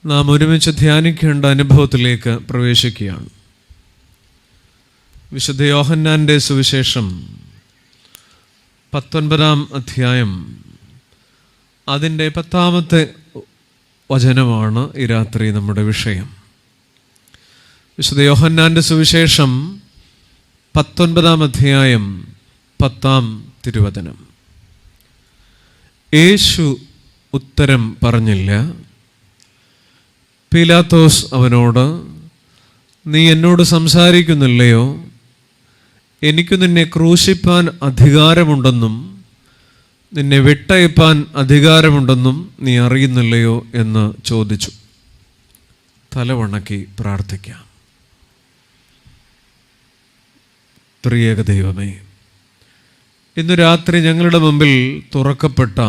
നാം ഒരുമിച്ച് ധ്യാനിക്കേണ്ട അനുഭവത്തിലേക്ക് പ്രവേശിക്കുകയാണ്. വിശുദ്ധ യോഹന്നാൻ്റെ സുവിശേഷം 19-ാം അധ്യായം അതിൻ്റെ 10-ാമത്തെ വചനമാണ് ഈ രാത്രി നമ്മുടെ വിഷയം. വിശുദ്ധ യോഹന്നാൻ്റെ സുവിശേഷം 19-ാം അധ്യായം 10-ാം തിരുവചനം. യേശു ഉത്തരം പറഞ്ഞില്ല. പീലാത്തോസ് അവനോട്, നീ എന്നോട് സംസാരിക്കുന്നില്ലയോ? എനിക്ക് നിന്നെ ക്രൂശിപ്പാൻ അധികാരമുണ്ടെന്നും നിന്നെ വിട്ടയപ്പാൻ അധികാരമുണ്ടെന്നും നീ അറിയുന്നില്ലയോ എന്ന് ചോദിച്ചു. തലവണക്കി പ്രാർത്ഥിക്കാം. ത്രിയേക ദൈവമേ, ഇന്നു രാത്രി ഞങ്ങളുടെ മുമ്പിൽ തുറക്കപ്പെട്ട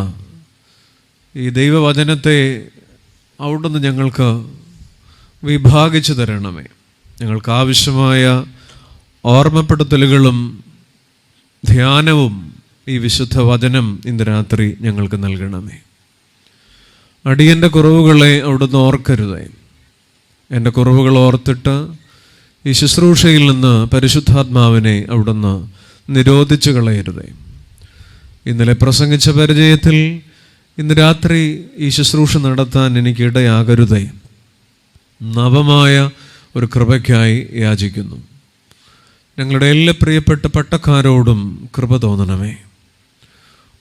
ഈ ദൈവവചനത്തെ അവിടുന്ന് ഞങ്ങൾക്ക് വിഭാഗിച്ചു തരണമേ. ഞങ്ങൾക്ക് ആവശ്യമായ ഓർമ്മപ്പെടുത്തലുകളും ധ്യാനവും ഈ വിശുദ്ധ വചനം ഇന്ന് രാത്രി ഞങ്ങൾക്ക് നൽകണമേ. അടിയൻ്റെ കുറവുകളെ അവിടുന്ന് ഓർക്കരുതേ. എൻ്റെ കുറവുകൾ ഓർത്തിട്ട് ഈ ശുശ്രൂഷയിൽ നിന്ന് പരിശുദ്ധാത്മാവിനെ അവിടുന്ന് നിരോധിച്ചു കളയരുതേ. ഇന്നലെ പ്രസംഗിച്ച പരിചയത്തിൽ ഇന്ന് രാത്രി ഈ ശുശ്രൂഷ നടത്താൻ എനിക്കിടയാകരുതേ. നവമായ ഒരു കൃപയ്ക്കായി യാചിക്കുന്നു. ഞങ്ങളുടെ എല്ലാ പ്രിയപ്പെട്ട പട്ടക്കാരോടും കൃപ തോന്നണമേ.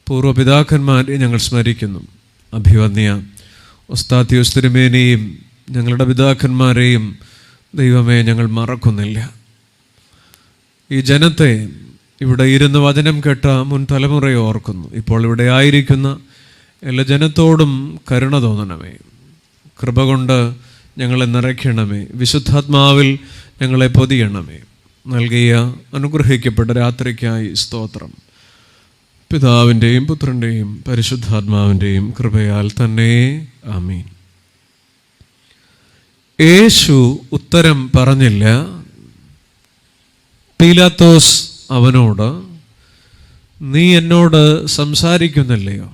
പൂർവ്വപിതാക്കന്മാരെ ഞങ്ങൾ സ്മരിക്കുന്നു. അഭിവന്യ ഉസ്താദ് തിരുമേനിയും ഞങ്ങളുടെ പിതാക്കന്മാരെയും ദൈവമേ ഞങ്ങൾ മറക്കുന്നില്ല. ഈ ജനത്തെ, ഇവിടെ ഇരുന്ന് വചനം കേട്ട മുൻ തലമുറയെ ഓർക്കുന്നു. ഇപ്പോൾ ഇവിടെ ആയിരിക്കുന്ന എല്ലാ ജനത്തോടും കരുണ തോന്നണമേ. കൃപ കൊണ്ട് ഞങ്ങളെ നിറയ്ക്കണമേ. വിശുദ്ധാത്മാവിൽ ഞങ്ങളെ പൊതിയണമേ. നൽകിയ അനുഗ്രഹിക്കപ്പെട്ട രാത്രിക്കായി സ്തോത്രം. പിതാവിൻ്റെയും പുത്രൻ്റെയും പരിശുദ്ധാത്മാവിൻ്റെയും കൃപയാൽ തന്നെ ആമീൻ. യേശു ഉത്തരം പറഞ്ഞില്ല. പീലാത്തോസ് അവനോട്, നീ എന്നോട് സംസാരിക്കുന്നില്ലയോ?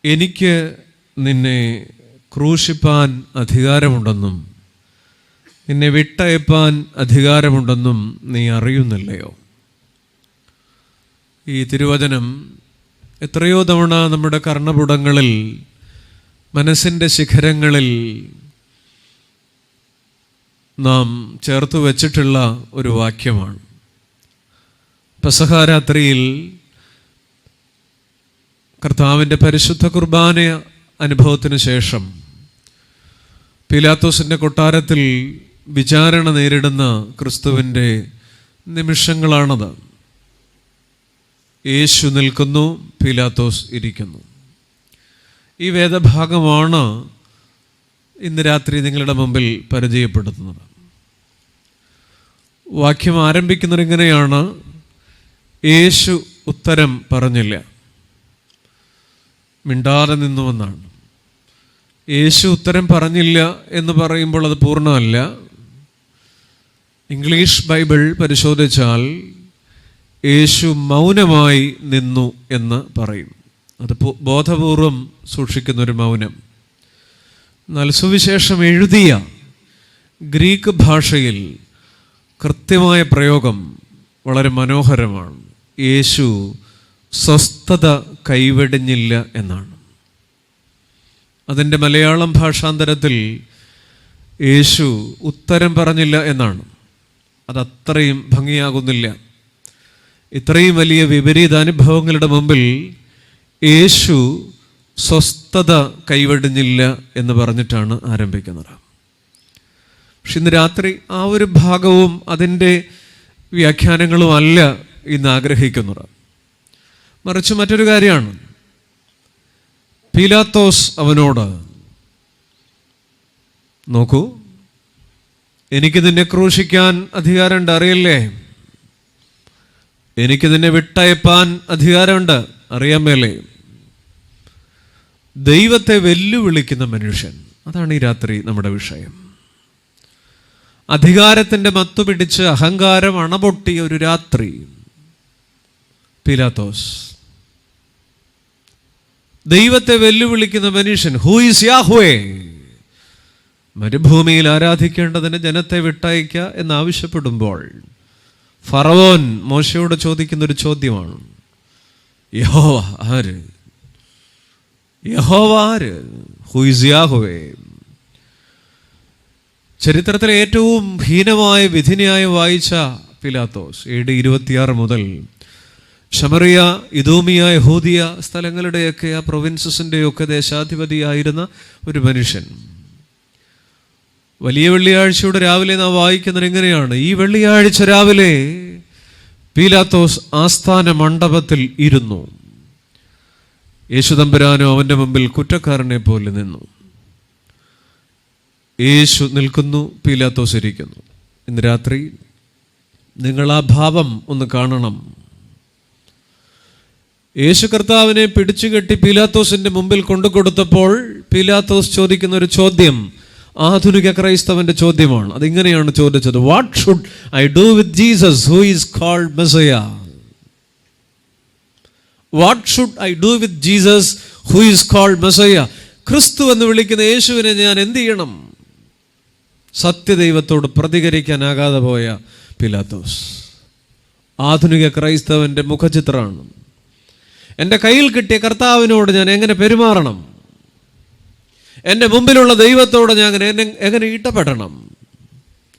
എനിക്ക് നിന്നെ ക്രൂശിപ്പാൻ അധികാരമുണ്ടെന്നും നിന്നെ വിട്ടയപ്പാൻ അധികാരമുണ്ടെന്നും നീ അറിയുന്നില്ലയോ? ഈ തിരുവചനം എത്രയോ തവണ നമ്മുടെ കർണപുടങ്ങളിൽ, മനസ്സിൻ്റെ ശിഖരങ്ങളിൽ നാം ചേർത്ത് വച്ചിട്ടുള്ള ഒരു വാക്യമാണ്. പെസഹ രാത്രിയിൽ കർത്താവിൻ്റെ പരിശുദ്ധ കുർബാന അനുഭവത്തിന് ശേഷം പീലാത്തോസിൻ്റെ കൊട്ടാരത്തിൽ വിചാരണ നേരിടുന്ന ക്രിസ്തുവിൻ്റെ നിമിഷങ്ങളാണത്. യേശു നിൽക്കുന്നു, പീലാത്തോസ് ഇരിക്കുന്നു. ഈ വേദഭാഗമാണ് ഇന്ന് രാത്രി നിങ്ങളുടെ മുമ്പിൽ പരിചയപ്പെടുത്തുന്നത്. വാക്യം ആരംഭിക്കുന്നത് ഇങ്ങനെയാണ്: യേശു ഉത്തരം പറഞ്ഞില്ല, മിണ്ടാതെ നിന്നുവെന്നാണ്. യേശു ഉത്തരം പറഞ്ഞില്ല എന്ന് പറയുമ്പോൾ അത് പൂർണ്ണമല്ല. ഇംഗ്ലീഷ് ബൈബിൾ പരിശോധിച്ചാൽ യേശു മൗനമായി നിന്നു എന്ന് പറയും. അത് ബോധപൂർവം സൂക്ഷിക്കുന്നൊരു മൗനം. എന്നാൽ സുവിശേഷം എഴുതിയ ഗ്രീക്ക് ഭാഷയിൽ കൃത്യമായ പ്രയോഗം വളരെ മനോഹരമാണ്. യേശു സ്വസ്ഥത കൈവെടിഞ്ഞില്ല എന്നാണ്. അതിൻ്റെ മലയാളം ഭാഷാന്തരത്തിൽ യേശു ഉത്തരം പറഞ്ഞില്ല എന്നാണ്. അതത്രയും ഭംഗിയാകുന്നില്ല. ഇത്രയും വലിയ വിപരീതാനുഭവങ്ങളുടെ മുമ്പിൽ യേശു സ്വസ്ഥത കൈവെടിഞ്ഞില്ല എന്ന് പറഞ്ഞിട്ടാണ് ആരംഭിക്കുന്നത്. പക്ഷെ ഇന്ന് രാത്രി ആ ഒരു ഭാഗവും അതിൻ്റെ വ്യാഖ്യാനങ്ങളും അല്ല ഇന്ന് ആഗ്രഹിക്കുന്നത്. മറിച്ച് മറ്റൊരു കാര്യമാണ്. പീലാത്തോസ് അവനോട്, നോക്കൂ, എനിക്ക് നിന്നെ ക്രൂശിക്കാൻ അധികാരമുണ്ട്, അറിയില്ലേ? എനിക്ക് നിന്നെ വിട്ടയപ്പാൻ അധികാരമുണ്ട്, അറിയാൻ മേലേ? ദൈവത്തെ വെല്ലുവിളിക്കുന്ന മനുഷ്യൻ, അതാണ് ഈ രാത്രി നമ്മുടെ വിഷയം. അധികാരത്തിൻ്റെ മത്തു പിടിച്ച് അഹങ്കാരം അണപൊട്ടിയ ഒരു രാത്രി. പീലാത്തോസ് ദൈവത്തെ വെല്ലുവിളിക്കുന്ന മനുഷ്യൻ. Who is Yahweh? മരുഭൂമിയിൽ ആരാധിക്കേണ്ടതിന് ജനത്തെ വിട്ടയക്കുക എന്നാവശ്യപ്പെടുമ്പോൾ ഫറവോൻ മോശയോട് ചോദിക്കുന്നൊരു ചോദ്യമാണ്, യഹോവ ആര്? യഹോവ ആര്? Who is Yahweh? ചരിത്രത്തിലെ ഏറ്റവും ഹീനമായ വിധിന്യായം വായിച്ച പിലാത്തോസ് AD 26 മുതൽ ശമറിയ, ഇദോമിയ, യഹൂദിയ സ്ഥലങ്ങളുടെയൊക്കെ ആ പ്രൊവിൻസസിൻ്റെയൊക്കെ ദേശാധിപതിയായിരുന്ന ഒരു മനുഷ്യൻ. വലിയ വെള്ളിയാഴ്ചയുടെ രാവിലെ നാം വായിക്കുന്നത് എങ്ങനെയാണ്? ഈ വെള്ളിയാഴ്ച രാവിലെ പീലാത്തോസ് ആസ്ഥാന മണ്ഡപത്തിൽ ഇരുന്നു. യേശുതമ്പുരാനോ അവൻ്റെ മുമ്പിൽ കുറ്റക്കാരനെ പോലെ നിന്നു. യേശു നിൽക്കുന്നു, പീലാത്തോസ് ഇരിക്കുന്നു. ഇന്ന് രാത്രി നിങ്ങൾ ആ ഭാവം ഒന്ന് കാണണം. യേശു കർത്താവിനെ പിടിച്ചുകെട്ടി പീലാത്തോസിന്റെ മുമ്പിൽ കൊണ്ടുകൊടുത്തപ്പോൾ പീലാത്തോസ് ചോദിക്കുന്ന ഒരു ചോദ്യം ആധുനിക ക്രൈസ്തവന്റെ ചോദ്യമാണ്. അതിങ്ങനെയാണ് ചോദിച്ചത്, what should I do with Jesus who is called Messiah? What should I do with Jesus who is called Messiah? ക്രിസ്തു എന്ന് വിളിക്കുന്ന യേശുവിനെ ഞാൻ എന്ത് ചെയ്യണം? സത്യദൈവത്തോട് പ്രതികരിക്കാനാകാതെ പോയ പീലാത്തോസ് ആധുനിക ക്രൈസ്തവന്റെ മുഖചിത്രമാണ്. എൻ്റെ കയ്യിൽ കിട്ടിയ കർത്താവിനോട് ഞാൻ എങ്ങനെ പെരുമാറണം? എൻ്റെ മുമ്പിലുള്ള ദൈവത്തോട് ഞാൻ എങ്ങനെ ഇടപെടണം?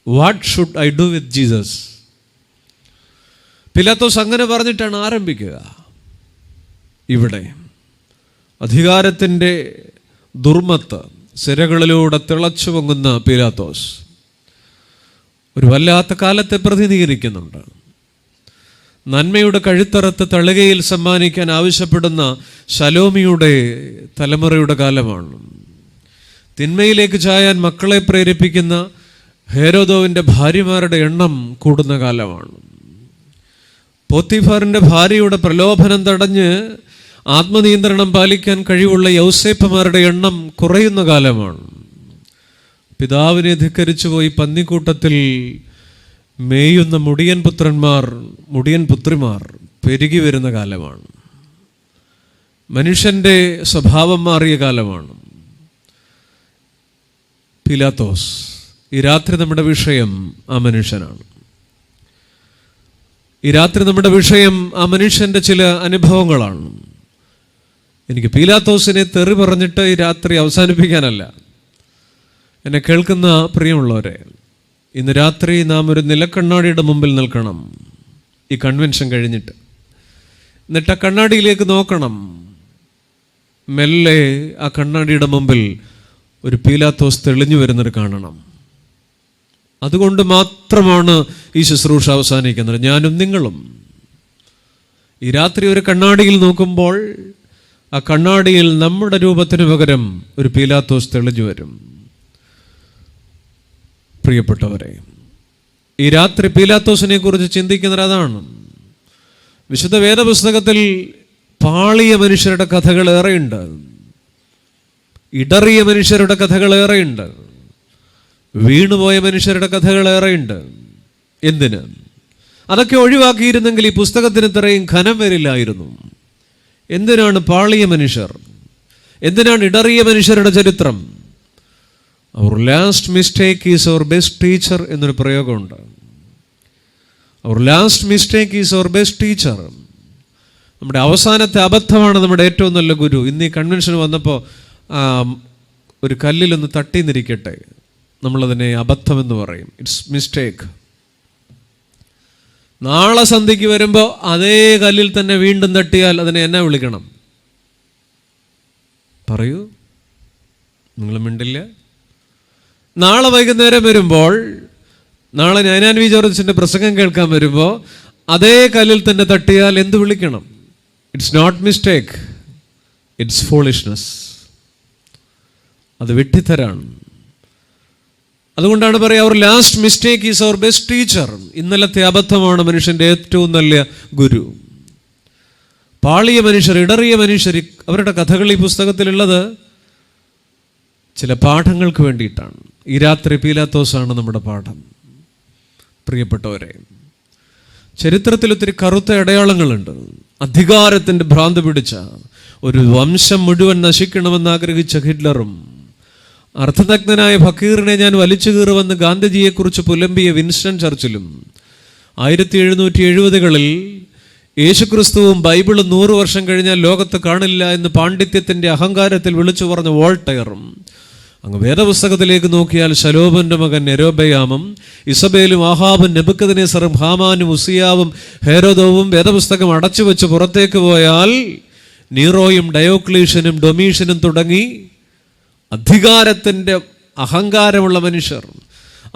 What should I do with Jesus? പീലാത്തോസ് അങ്ങനെ പറഞ്ഞിട്ടാണ് ആരംഭിക്കുക. ഇവിടെ അധികാരത്തിൻ്റെ ദുർമത്ത് സിരകളിലൂടെ തിളച്ചു പൊങ്ങുന്ന പീലാത്തോസ് ഒരു വല്ലാത്ത കാലത്തെ പ്രതിനിധീകരിക്കുന്നുണ്ട്. നന്മയുടെ കഴുത്തറത്ത് തളികയിൽ സമ്മാനിക്കാൻ ആവശ്യപ്പെടുന്ന ശലോമിയുടെ തലമുറയുടെ കാലമാണ്. തിന്മയിലേക്ക് ചായാൻ മക്കളെ പ്രേരിപ്പിക്കുന്ന ഹേരോദോവിൻ്റെ ഭാര്യമാരുടെ എണ്ണം കൂടുന്ന കാലമാണ്. പോത്തിഫാറിൻ്റെ ഭാര്യയുടെ പ്രലോഭനം തടഞ്ഞ് ആത്മനിയന്ത്രണം പാലിക്കാൻ കഴിവുള്ള യൗസേപ്പമാരുടെ എണ്ണം കുറയുന്ന കാലമാണ്. പിതാവിനെ ധിക്കരിച്ചു പോയി പന്നിക്കൂട്ടത്തിൽ മേയുന്ന മുടിയൻ പുത്രിമാർ പെരുകി വരുന്ന കാലമാണ്. മനുഷ്യൻ്റെ സ്വഭാവം മാറിയ കാലമാണ്. പീലാത്തോസ്, ഈ രാത്രി നമ്മുടെ വിഷയം ആ മനുഷ്യനാണ്. ഈ രാത്രി നമ്മുടെ വിഷയം ആ മനുഷ്യൻ്റെ ചില അനുഭവങ്ങളാണ്. എനിക്ക് പീലാത്തോസിനെ തെറി പറഞ്ഞിട്ട് ഈ രാത്രി അവസാനിപ്പിക്കാനല്ല. എന്നെ കേൾക്കുന്ന പ്രിയമുള്ളവരെ, ഇന്ന് രാത്രി നാം ഒരു നിലക്കണ്ണാടിയുടെ മുമ്പിൽ നിൽക്കണം. ഈ കൺവെൻഷൻ കഴിഞ്ഞിട്ട് എന്നിട്ട് ആ കണ്ണാടിയിലേക്ക് നോക്കണം. മെല്ലെ ആ കണ്ണാടിയുടെ മുമ്പിൽ ഒരു പീലാത്തോസ് തെളിഞ്ഞു വരുന്നത് കാണണം. അതുകൊണ്ട് മാത്രമാണ് ഈ ശുശ്രൂഷ അവസാനിക്കുന്നത്. ഞാനും നിങ്ങളും ഈ രാത്രി ഒരു കണ്ണാടിയിൽ നോക്കുമ്പോൾ ആ കണ്ണാടിയിൽ നമ്മുടെ രൂപത്തിന് പകരം ഒരു പീലാത്തോസ് തെളിഞ്ഞു വരും. പ്രിയപ്പെട്ടവരെ, ഈ രാത്രി പീലാത്തോസിനെ കുറിച്ച് ചിന്തിക്കുന്നത് അതാണ്. വിശുദ്ധ വേദപുസ്തകത്തിൽ പാളിയ മനുഷ്യരുടെ കഥകൾ ഏറെയുണ്ട്, ഇടറിയ മനുഷ്യരുടെ കഥകൾ ഏറെയുണ്ട്, വീണുപോയ മനുഷ്യരുടെ കഥകൾ ഏറെയുണ്ട്. എന്തിന്? അതൊക്കെ ഒഴിവാക്കിയിരുന്നെങ്കിൽ ഈ പുസ്തകത്തിന് ഇത്രയും ഘനം വരില്ലായിരുന്നു. എന്തിനാണ് പാളിയ മനുഷ്യർ? എന്തിനാണ് ഇടറിയ മനുഷ്യരുടെ ചരിത്രം? Our last mistake is our best teacher എന്നൊരു പ്രയോഗമുണ്ട്. Our last mistake is our best teacher. നമ്മുടെ അവസാനത്തെ അബദ്ധമാണ് നമ്മുടെ ഏറ്റവും നല്ല ഗുരു. ഇന്ന് ഈ കൺവെൻഷന് വന്നപ്പോൾ ഒരു കല്ലിലൊന്ന് തട്ടിന്നിരിക്കട്ടെ, നമ്മളതിനെ അബദ്ധമെന്ന് പറയും. It's mistake. നാളെ സന്ധ്യയ്ക്ക് വരുമ്പോൾ അതേ കല്ലിൽ തന്നെ വീണ്ടും തട്ടിയാൽ അതിനെ എന്നാ വിളിക്കണം? പറയൂ, നിങ്ങൾ മിണ്ടില്ല. നാളെ വൈകുന്നേരം വരുമ്പോൾ, നാളെ നൈനാൻ വി ജോർജിൻ്റെ പ്രസംഗം കേൾക്കാൻ വരുമ്പോൾ അതേ കല്ലിൽ തന്നെ തട്ടിയാൽ എന്ത് വിളിക്കണം? It's not mistake, it's foolishness. അത് വിഡ്ഢിത്തരാണ്. അതുകൊണ്ടാണ് പറയുക, our last mistake is our best teacher. ഇന്നലത്തെ അബദ്ധമാണ് മനുഷ്യൻ്റെ ഏറ്റവും നല്ല ഗുരു. പാളിയ മനുഷ്യർ, ഇടറിയ മനുഷ്യർ, അവരുടെ കഥകൾ ഈ പുസ്തകത്തിലുള്ളത് ചില പാഠങ്ങൾക്ക് വേണ്ടിയിട്ടാണ്. ഈ രാത്രി പീലാത്തോസാണ് നമ്മുടെ പാഠം. പ്രിയപ്പെട്ടവരെ, ചരിത്രത്തിൽ ഒത്തിരി കറുത്ത അടയാളങ്ങളുണ്ട്. അധികാരത്തിൻ്റെ ഭ്രാന്ത് പിടിച്ച ഒരു വംശം മുഴുവൻ നശിക്കണമെന്ന് ആഗ്രഹിച്ച ഹിറ്റ്ലറും അർത്ഥനഗ്നനായ ഫക്കീറിനെ ഞാൻ വലിച്ചു കീറുമെന്ന് ഗാന്ധിജിയെക്കുറിച്ച് പുലമ്പിയ വിൻസ്റ്റൺ ചർച്ചിലും 1770-കളിൽ യേശുക്രിസ്തുവും ബൈബിളും 100 വർഷം കഴിഞ്ഞാൽ ലോകത്ത് കാണില്ല എന്ന് പാണ്ഡിത്യത്തിൻ്റെ അഹങ്കാരത്തിൽ വിളിച്ചു പറഞ്ഞ വോൾട്ടയറും, അങ്ങ് വേദപുസ്തകത്തിലേക്ക് നോക്കിയാൽ ശലോമോന്റെ മകൻ യെരോബെയാമും ഇസബേലും ആഹാബും നെബൂഖദ്നേസറും ഹാമാനും ഉസിയാവും ഹേരോദവും വേദപുസ്തകം അടച്ചു വെച്ച് പുറത്തേക്ക് പോയാൽ നീറോയും ഡയോക്ലീഷ്യനും ഡൊമീഷ്യനും തുടങ്ങി അധികാരത്തിൻ്റെ അഹങ്കാരമുള്ള മനുഷ്യർ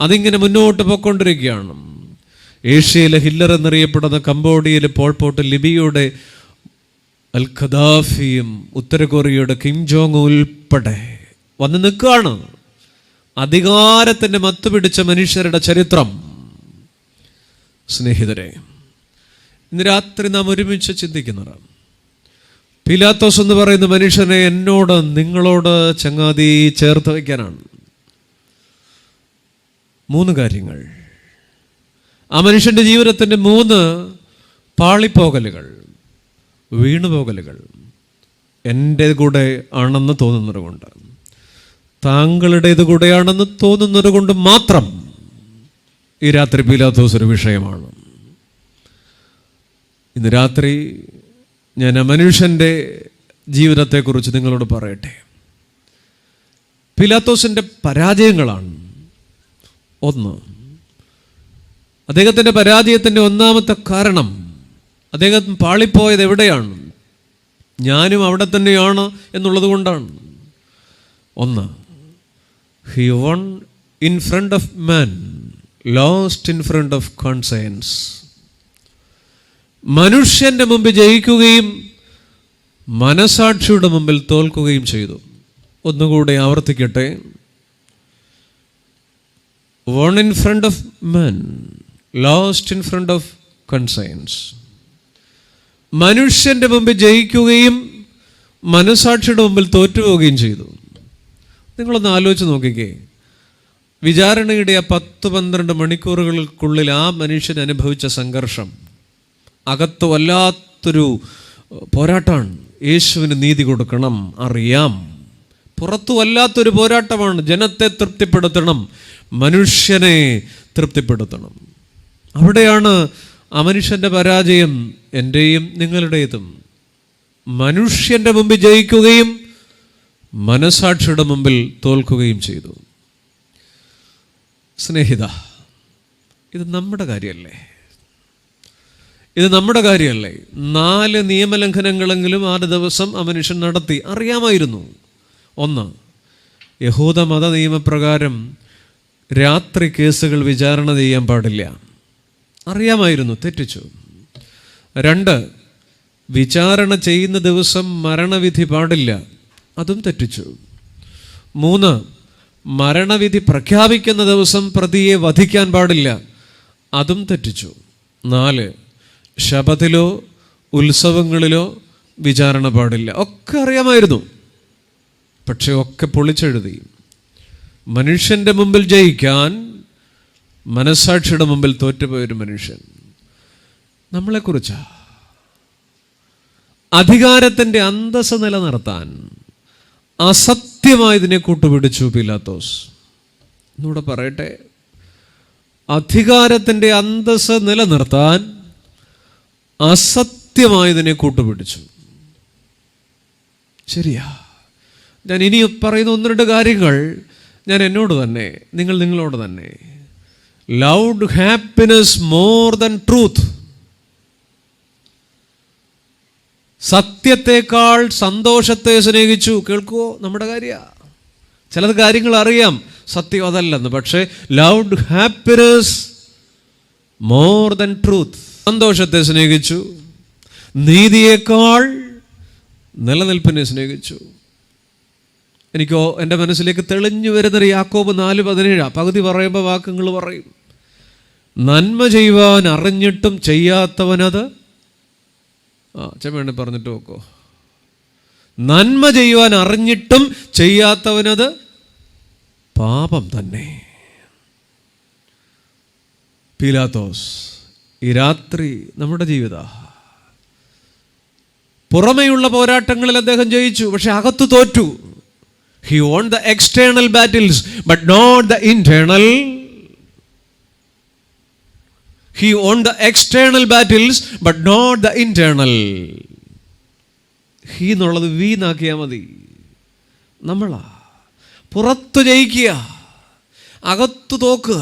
അതിങ്ങനെ മുന്നോട്ട് പോയിക്കൊണ്ടിരിക്കുകയാണ്. ഏഷ്യയിലെ ഹില്ലർ എന്നറിയപ്പെടുന്ന കംബോഡിയയിലെ പോൾപോട്ട്, ലിബിയയുടെ അൽ ഖദാഫിയും ഉത്തര കൊറിയയുടെ കിം ജോങ് ഉൾപ്പെടെ വന്ന് നിൽക്കുകയാണ്. അധികാരത്തിൻ്റെ മത്ത് പിടിച്ച മനുഷ്യരുടെ ചരിത്രം. സ്നേഹിതരെ, ഇന്ന് രാത്രി നാം ഒരുമിച്ച് ചിന്തിക്കുന്നതാണ്. പീലാത്തോസ് എന്ന് പറയുന്ന മനുഷ്യനെ എന്നോട് നിങ്ങളോട് ചങ്ങാതി ചേർത്ത് വയ്ക്കാനാണ്. 3 കാര്യങ്ങൾ. ആ മനുഷ്യൻ്റെ ജീവിതത്തിൻ്റെ 3 പാളിപ്പോകലുകൾ, വീണുപോകലുകൾ എൻ്റെ കൂടെ ആണെന്ന് തോന്നുന്നത് കൊണ്ട്, താങ്കളുടേത് കൂടെയാണെന്ന് തോന്നുന്നത് കൊണ്ട് മാത്രം ഈ രാത്രി പീലാത്തോസ് ഒരു വിഷയമാണ്. ഇന്ന് രാത്രി ഞാൻ ആ മനുഷ്യൻ്റെ ജീവിതത്തെക്കുറിച്ച് നിങ്ങളോട് പറയട്ടെ. പീലാത്തോസിൻ്റെ പരാജയങ്ങളാണ്. 1, അദ്ദേഹത്തിൻ്റെ പരാജയത്തിൻ്റെ ഒന്നാമത്തെ കാരണം, അദ്ദേഹം പാളിപ്പോയത് എവിടെയാണ്? ഞാനും അവിടെ തന്നെയാണ് എന്നുള്ളത് കൊണ്ടാണ്. 1, he won in front of man, lost in front of conscience. മനുഷ്യൻ്റെ മുമ്പിൽ ജയിക്കുകയും മനസാക്ഷിയുടെ മുമ്പിൽ തോൽക്കുകയും ചെയ്തു. ഒന്നുകൂടെ ആവർത്തിക്കട്ടെ. won in front of man, lost in front of conscience. മനുഷ്യൻ്റെ മുമ്പിൽ ജയിക്കുകയും മനസാക്ഷിയുടെ മുമ്പിൽ തോറ്റുപോവുകയും ചെയ്തു. നിങ്ങളൊന്ന് ആലോചിച്ച് നോക്കിക്കേ. വിചാരണയുടെ ആ 10-12 മണിക്കൂറുകൾക്കുള്ളിൽ ആ മനുഷ്യൻ അനുഭവിച്ച സംഘർഷം, അകത്ത് വല്ലാത്തൊരു പോരാട്ടമാണ്. യേശുവിന് നീതി കൊടുക്കണം, അറിയാം. പുറത്തു വല്ലാത്തൊരു പോരാട്ടമാണ്. ജനത്തെ തൃപ്തിപ്പെടുത്തണം, മനുഷ്യനെ തൃപ്തിപ്പെടുത്തണം. അവിടെയാണ് ആ മനുഷ്യൻ്റെ പരാജയം, എൻ്റെയും നിങ്ങളുടേതും. മനുഷ്യൻ്റെ മുമ്പിൽ ജയിക്കുകയും മനസാക്ഷിയുടെ മുമ്പിൽ തോൽക്കുകയും ചെയ്തു. സ്നേഹിത, ഇത് നമ്മുടെ കാര്യമല്ലേ? ഇത് നമ്മുടെ കാര്യമല്ലേ? 4 നിയമലംഘനങ്ങളെങ്കിലും ആ ദിവസം ആ മനുഷ്യൻ നടത്തി. അറിയാമായിരുന്നു. 1, യഹൂദ മത നിയമപ്രകാരം രാത്രി കേസുകൾ വിചാരണ ചെയ്യാൻ പാടില്ല. അറിയാമായിരുന്നു, തെറ്റിച്ചു. 2, വിചാരണ ചെയ്യുന്ന ദിവസം മരണവിധി പാടില്ല. അതും തെറ്റിച്ചു. 3, മരണവിധി പ്രഖ്യാപിക്കുന്ന ദിവസം പ്രതിയെ വധിക്കാൻ പാടില്ല. അതും തെറ്റിച്ചു. 4, ശബത്തിലോ ഉത്സവങ്ങളിലോ വിചാരണ പാടില്ല. ഒക്കെ അറിയാമായിരുന്നു. പക്ഷെ ഒക്കെ പൊളിച്ചെഴുതി. മനുഷ്യൻ്റെ മുമ്പിൽ ജയിക്കാൻ മനസാക്ഷിയുടെ മുമ്പിൽ തോറ്റുപോയൊരു മനുഷ്യൻ. നമ്മളെക്കുറിച്ചാ. അധികാരത്തിൻ്റെ അന്തസ്സ് നിലനിർത്താൻ അസത്യമായതിനെ കൂട്ടുപിടിച്ചു പീലാത്തോസ്. എന്നൂടെ പറയട്ടെ, അധികാരത്തിൻ്റെ അന്തസ്സ് നിലനിർത്താൻ അസത്യമായതിനെ കൂട്ടുപിടിച്ചു. ശരിയാ. ഞാൻ ഇനി പറയുന്ന 1-2 കാര്യങ്ങൾ ഞാൻ എന്നോട് തന്നെ, നിങ്ങൾ നിങ്ങളോട് തന്നെ. Loved happiness more than truth. സത്യത്തെക്കാൾ സന്തോഷത്തെ സ്നേഹിച്ചു. കേൾക്കുവോ? നമ്മുടെ കാര്യമാണ്. ചിലത് കാര്യങ്ങൾ അറിയാം സത്യം അതല്ലെന്ന്, പക്ഷേ loud happiness more than truth. സന്തോഷത്തെ സ്നേഹിച്ചു, നീതിയേക്കാൾ നിലനിൽപ്പിനെ സ്നേഹിച്ചു. എനിക്കോ എൻ്റെ മനസ്സിലേക്ക് തെളിഞ്ഞു വരുന്നൊരു യാക്കോബ് 4:17 പകുതി പറയുമ്പോൾ വാക്കുകൾ പറയും. നന്മ ചെയ്യുവാൻ അറിഞ്ഞിട്ടും ചെയ്യാത്തവനത് ചെമ്മേണ്ടി പറഞ്ഞിട്ട് നോക്കോ. നന്മ ചെയ്യുവാൻ അറിഞ്ഞിട്ടും ചെയ്യാത്തവനത് പാപം തന്നെ. പീലാത്തോസ് ഈ രാത്രി നമ്മുടെ ജീവിത പുറമെയുള്ള പോരാട്ടങ്ങളിൽ അദ്ദേഹം ജയിച്ചു, പക്ഷെ അകത്ത് തോറ്റു. He won the external battles, but not the internal. He won the external battles, but not the internal. He എന്നുള്ളത് വി എന്നാക്കിയാൽ മതി. നമ്മളാ പുറത്ത് ജയിക്കുക, അകത്ത് തോക്കുക.